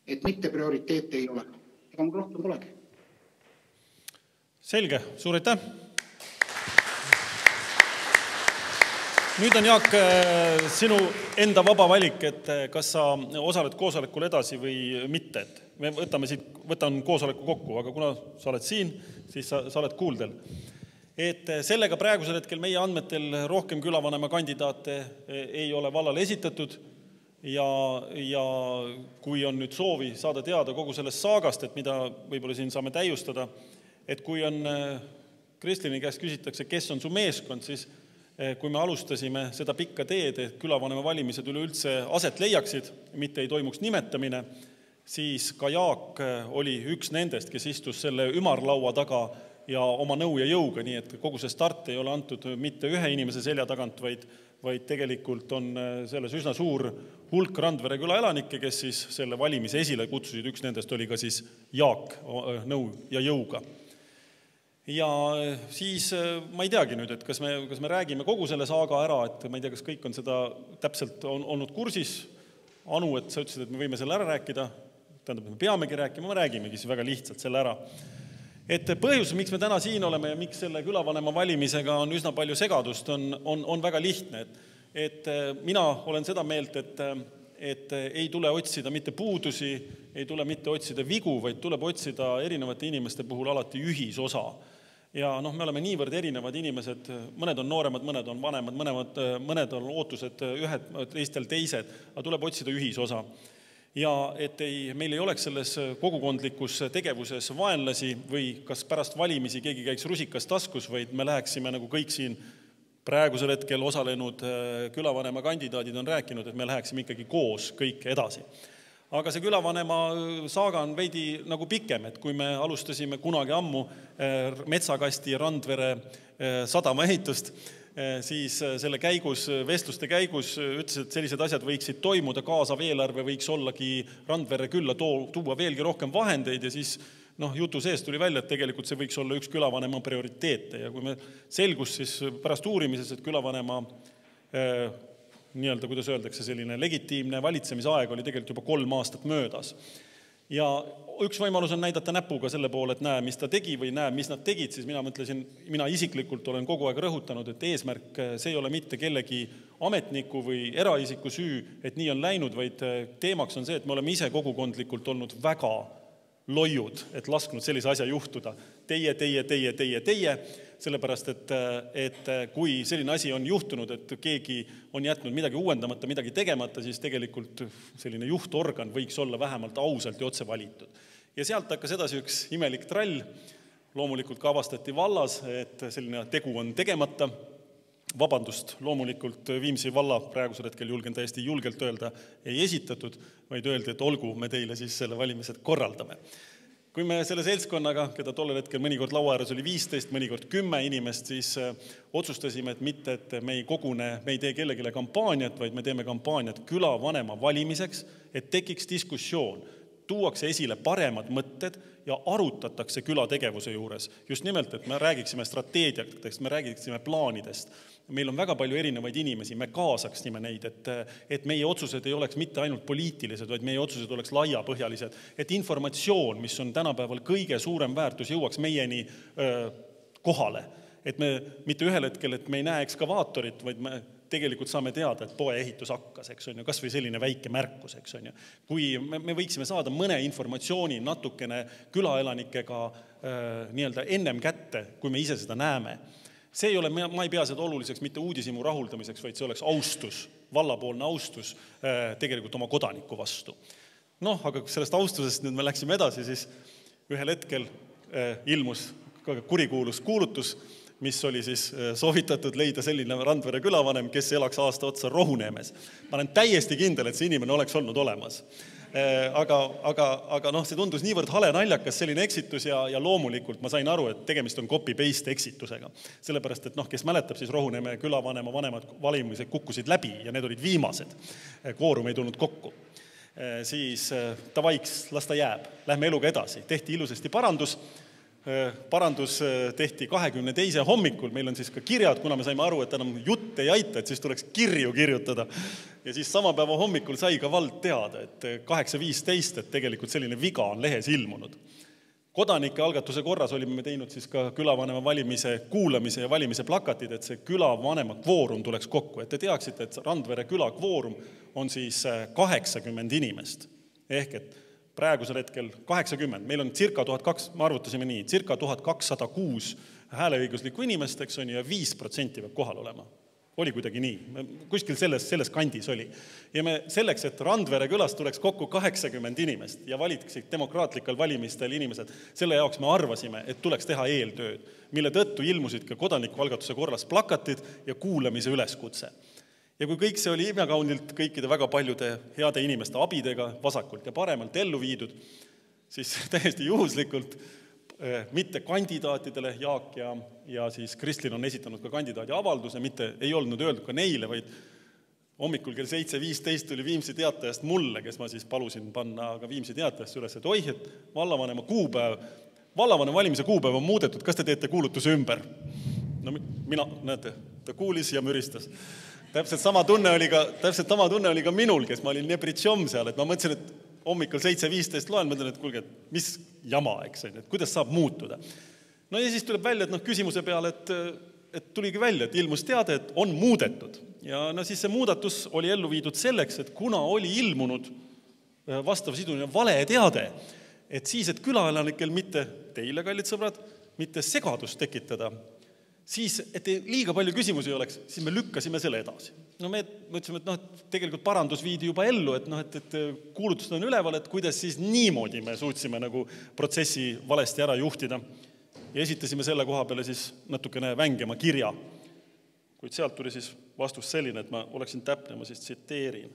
Et mitte prioriteet ei ole. Ega mul rohkem polegi. Selge, suur aitäh! Nüüd on Jaak sinu enda vaba valik, et kas sa osaled koosolekul edasi või mitte. Me võtan koosoleku kokku, aga kuna sa oled siin, siis sa oled kuuldel. Et sellega praegusel hetkel meie andmetel rohkem külavanema kandidaate ei ole vallale esitatud ja kui on nüüd soovi saada teada kogu sellest saagast, et mida võib-olla siin saame täiustada, et kui on Kristlini käest küsitakse, kes on su meeskond, siis kui me alustasime seda pikka teed, et külavanema valimised üleüldse aset leiaksid, mitte ei toimuks nimetamine, siis ka Jaak oli üks nendest, kes istus selle ümarlaua taga ja oma nõu ja jõuga, nii et kogu see start ei ole antud mitte ühe inimese selja tagant, vaid tegelikult on selles üsna suur hulk Randvere küla elanikke, kes siis selle valimise esile kutsusid, üks nendest oli ka siis Jaak nõu ja jõuga. Ja siis ma ei teagi nüüd, et kas me räägime kogu selle saaga ära, et ma ei tea, kas kõik on seda täpselt olnud kursis. Anu, et sa ütlesid, et me võime selle ära rääkida, tähendab, me peamegi rääkima, me räägimegi siis väga lihtsalt selle ära. Et põhjus, miks me täna siin oleme ja miks selle külavanema valimisega on üsna palju segadust, on väga lihtne. Et mina olen seda meelt, et ei tule otsida mitte puudusi, ei tule mitte otsida vigu, vaid tuleb otsida erinevate inimeste puhul alati ühisosa. Ja me oleme niivõrd erinevad inimesed, mõned on nooremad, mõned on vanemad, mõned on ootused ühed, teistel teised, aga tuleb otsida ühisosa. ja et meil ei oleks selles kogukondlikus tegevuses vaenlasi või kas pärast valimisi keegi käiks rusikas taskus, vaid me läheksime nagu kõik siin praegusel hetkel osalenud külavanema kandidaadid on rääkinud, et me läheksime ikkagi koos kõik edasi. Aga see külavanema saaga on veidi nagu pikem, et kui me alustasime kunagi ammu Metsakasti ja Randvere sadama ehitust, siis selle käigus, vestluste käigus ütles, et sellised asjad võiksid toimuda, kaasav eelarve võiks ollagi Randvere külla tuua veelgi rohkem vahendeid ja siis jutu sees tuli välja, et tegelikult see võiks olla üks külavanema prioriteete ja kui me selgus siis pärast uurimises, et külavanema nii-öelda, kuidas öeldakse, selline legitiimne valitsemisaeg oli tegelikult juba 3 aastat möödas. Ja üks võimalus on näidata näpuga selle poole, et näe, mis ta tegi või näe, mis nad tegid, siis mina mõtlesin, mina isiklikult olen kogu aeg rõhutanud, et eesmärk see ei ole mitte kellegi ametniku või eraisiku süü, et nii on läinud, vaid teemaks on see, et me oleme ise kogukondlikult olnud väga loiud, et lasknud sellise asja juhtuda. Teie, sellepärast, et kui selline asi on juhtunud, et keegi on jätnud midagi uuendamata, midagi tegemata, siis tegelikult selline juhtorgan võiks olla vähemalt ausalt ja otse valitud. Ja sealt hakkas edasi üks imelik trall, loomulikult ka avastati vallas, et selline tegu on tegemata. Vabandust, loomulikult Viimsi valla praegusel hetkel julgen täiesti julgelt öelda ei esitatud, vaid öeldi, et olgu, me teile siis selle valimised korraldame. Kui me selle seltskonnaga, keda tollel hetkel mõnikord laua ääres oli 15, mõnikord 10 inimest, siis otsustasime, et mitte, et me ei kogune, me ei tee kellegile kampaaniat, vaid me teeme kampaaniat külavanema valimiseks, et tekiks diskussioon, tuuakse esile paremad mõtted ja arutatakse külategevuse juures. Just nimelt, et me räägiksime strateegiatest, me räägiksime plaanidest. Meil on väga palju erinevaid inimesi, me kaasaksime neid, et meie otsused ei oleks mitte ainult poliitilised, vaid meie otsused oleks laiapõhjalised, et informatsioon, mis on tänapäeval kõige suurem väärtus, jõuaks meieni kohale. Et me mitte ühel hetkel, et me ei näe ekskavaatorit, vaid me tegelikult saame teada, et poe ehitus hakkas, eks on ju, kas või selline väike märkus, eks on ju. Kui me võiksime saada mõne informatsiooni natukene külaelanikega nii-öelda ennem kätte, kui me ise seda näeme. See ei ole, ma ei pea seda oluliseks mitte uudisimu rahuldamiseks, vaid see oleks austus, vallapoolne austus tegelikult oma kodaniku vastu. Aga sellest austusest nüüd me läksime edasi, siis ühel hetkel ilmus kurikuulus kuulutus, mis oli siis soovitatud leida selline Randvere külavanem, kes elaks aasta otsa Rohuneemes. Ma olen täiesti kindel, et see inimene oleks olnud olemas. Aga see tundus niivõrd hale naljakas selline eksitus ja loomulikult ma sain aru, et tegemist on copy-paste eksitusega. Sellepärast, et kes mäletab, siis Rohuneeme külavanema vanemad valimised kukkusid läbi ja need olid viimased. Kvoorum ei tulnud kokku. Siis ta vaiks, las ta jääb. Lähme eluga edasi. Tehti ilusasti parandus tehti 22. hommikul, meil on siis ka kirjad, kuna me saime aru, et enam jutt ei aita, et siis tuleks kirju kirjutada. Ja siis sama päeva hommikul sai ka vald teada, et 8.15, et tegelikult selline viga on lehes ilmunud. Kodanike algatuse korras olime teinud siis ka külavanema valimise kuulamise ja valimise plakatid, et see külavanema kvoorum tuleks kokku. Et te teaksite, et Randvere küla kvoorum on siis 80 inimest. Ehk et praegusel hetkel 80, meil on circa 1200, me arvutasime nii, circa 1206 hääleõiguslikku inimest, eks on, ja 5% peab kohal olema. Oli kuidagi nii, kuskil selles kandis oli. Ja me selleks, et Randvere külast tuleks kokku 80 inimest ja valitiksid demokraatlikal valimistel inimesed, selle jaoks me arvasime, et tuleks teha eeltööd, mille tõttu ilmusid ka kodanikualgatuse korras plakatid ja kuulamise üleskutse. Ja kui kõik see oli imekaunilt kõikide väga paljude heade inimeste abidega vasakult ja paremalt ellu viidud, siis täiesti juhuslikult mitte kandidaatidele, Jaak ja siis Kristlin on esitanud ka kandidaadi avalduse, mitte ei olnud öeldud ka neile, vaid hommikul kell 7.15 tuli Viimsi teatajast mulle, kes ma siis palusin panna ka Viimsi teatajast üles, et oih, et vallavanema valimise kuupäev on muudetud, kas te teete kuulutuse ümber? No mina, näete, ta kuulis ja müristas. Täpselt sama tunne oli ka minul, kes ma olin nebritšom seal, et ma mõtlesin, et hommikul 7.15 loen, mõtlen, et kuulge, et mis jama, eks, et kuidas saab muutuda. No ja siis tuleb välja, et küsimuse peale, et tuligi välja, et ilmus teade, et on muudetud. Ja siis see muudatus oli ellu viidud selleks, et kuna oli ilmunud vastav siduline vale teade, et siis, et külaelanikel mitte teile, kallid sõbrad, mitte segadust tekitada, siis, et liiga palju küsimusi ei oleks, siis me lükkasime selle edasi. No me mõtlesime, et tegelikult parandus viidi juba ellu, et kuulutused on üleval, et kuidas siis niimoodi me suutsime nagu protsessi valesti ära juhtida. Ja esitasime selle koha peale siis natukene vängema kirja. Kuid sealt tuli siis vastus selline, et ma oleksin täpne, ma siis tsiteerin.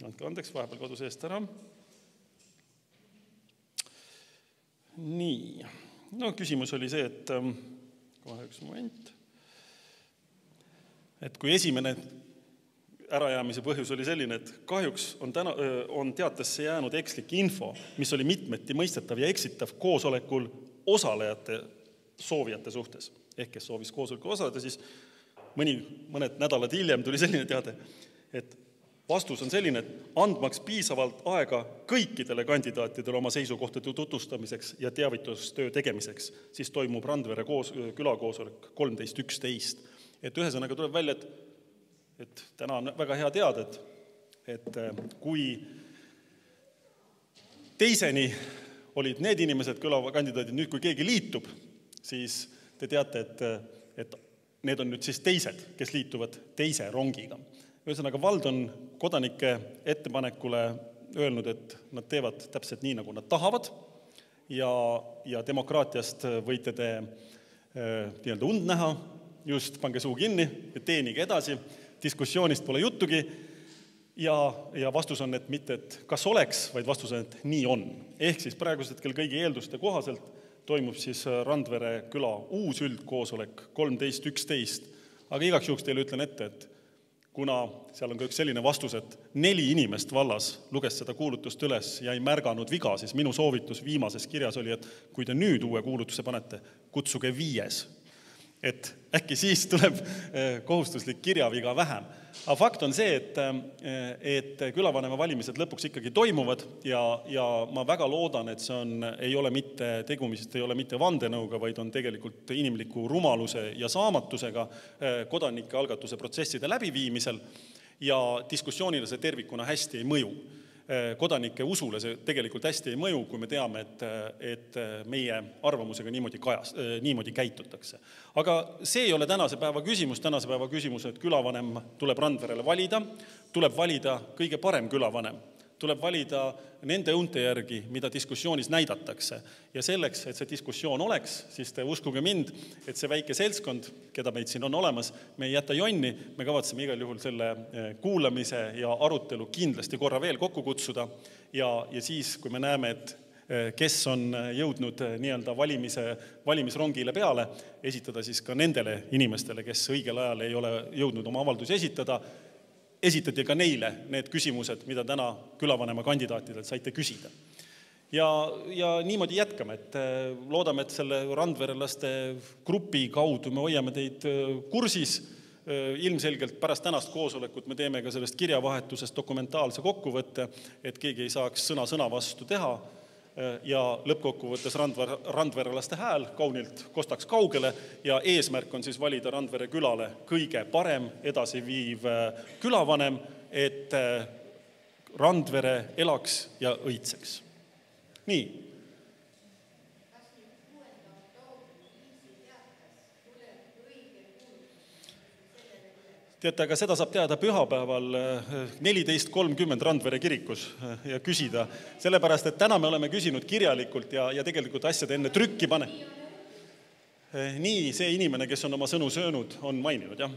Andke andeks, vahepeal kodus eest ära. Nii. No küsimus oli see, et kohe üks moment. Et kui esimene ärajäämise põhjus oli selline, et kahjuks on teatesse jäänud ekslik info, mis oli mitmeti mõistetav ja eksitav koosolekul osalejate soovijate suhtes. Ehk kes soovis koosolekul osaleda, siis mõned nädalad hiljem tuli selline teade, et vastus on selline, et andmaks piisavalt aega kõikidele kandidaatidele oma seisukohtade tutvustamiseks ja teavitustöö tegemiseks, siis toimub Randvere külakoosolek 13.11. Et ühesõnaga tuleb välja, et täna on väga hea teada, et kui teiseni olid need inimesed külavakandidaadid, nüüd kui keegi liitub, siis te teate, et need on nüüd siis teised, kes liituvad teise rongiga. Ühesõnaga, vald on kodanike ettepanekule öelnud, et nad teevad täpselt nii, nagu nad tahavad ja demokraatiast võite te nii-öelda und näha, just pange suu kinni ja teenige edasi, diskussioonist pole juttugi ja vastus on, et mitte, et kas oleks, vaid vastus on, et nii on. Ehk siis praegusel hetkel kõigi eelduste kohaselt toimub siis Randvere küla uus üldkoosolek 13.11. Aga igaks juhuks teile ütlen ette, et kuna seal on ka üks selline vastus, et 4 inimest vallas luges seda kuulutust üles ja ei märganud viga, siis minu soovitus viimases kirjas oli, et kui te nüüd uue kuulutuse panete, kutsuge 5. Et äkki siis tuleb kohustuslik kirjaviga vähem. Aga fakt on see, et külavanema valimised lõpuks ikkagi toimuvad ja ma väga loodan, et see ei ole mitte vandenõuga, vaid on tegelikult inimliku rumaluse ja saamatusega kodanike algatuse protsesside läbiviimisel ja diskussioonile see tervikuna hästi ei mõju. Kodanike usule see tegelikult hästi ei mõju, kui me teame, et meie arvamusega niimoodi käitutakse. Aga see ei ole tänase päeva küsimus, et külavanem tuleb Randverele valida, tuleb valida kõige parem külavanem, tuleb valida nende õunte järgi, mida diskussioonis näidatakse. Ja selleks, et see diskussioon oleks, siis te uskuge mind, et see väike seltskond, keda meid siin on olemas, me ei jäta jonni, me kavatseme igal juhul selle kuulamise ja arutelu kindlasti korra veel kokku kutsuda ja siis, kui me näeme, et kes on jõudnud nii-öelda valimisrongile peale, esitada siis ka nendele inimestele, kes õigel ajal ei ole jõudnud oma avaldusi esitada, esitati ka neile need küsimused, mida täna külavanema kandidaatidelt saite küsida. Ja niimoodi jätkame, et loodame, et selle randverelaste grupi kaudu me hoiame teid kursis. Ilmselgelt pärast tänast koosolekut me teeme ka sellest kirjavahetusest dokumentaalse kokkuvõtte, et keegi ei saaks sõna vastu teha ja lõppkokkuvõttes randverelaste hääl kaunilt kostaks kaugele ja eesmärk on siis valida Randvere külale kõige parem edasiviiv külavanem, et Randvere elaks ja õitseks. Nii. Teate, aga seda saab teada pühapäeval 14.30 Randvere kirikus ja küsida. Sellepärast, et täna me oleme küsinud kirjalikult ja tegelikult asjad enne trükki pane. Nii see inimene, kes on oma sõnu söönud, on maininud, jah.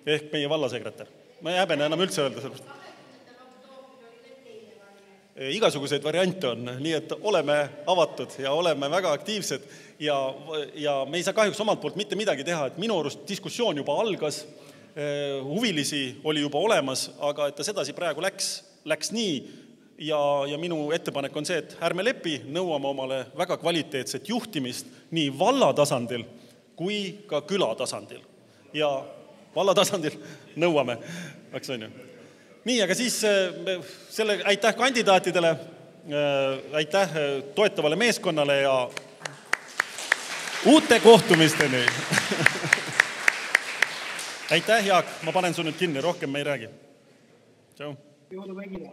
Ehk meie vallasekretär. Ma ei häbene enam üldse öelda sellest. Igasuguseid variante on, nii et oleme avatud ja oleme väga aktiivsed ja me ei saa kahjuks omalt poolt mitte midagi teha, et minu arust diskussioon juba algas, huvilisi oli juba olemas, aga et ta sedasi praegu läks nii ja minu ettepanek on see, et ärme lepi, nõuame omale väga kvaliteetset juhtimist nii valla tasandil kui ka küla tasandil ja valla tasandil nõuame, eks on ju. Nii, aga siis aitäh kandidaatidele, aitäh toetavale meeskonnale ja uute kohtumisteni. Aitäh, Jaak, ma panen su nüüd kinni, rohkem me ei räägi. Tšau. Jõudu kõigile.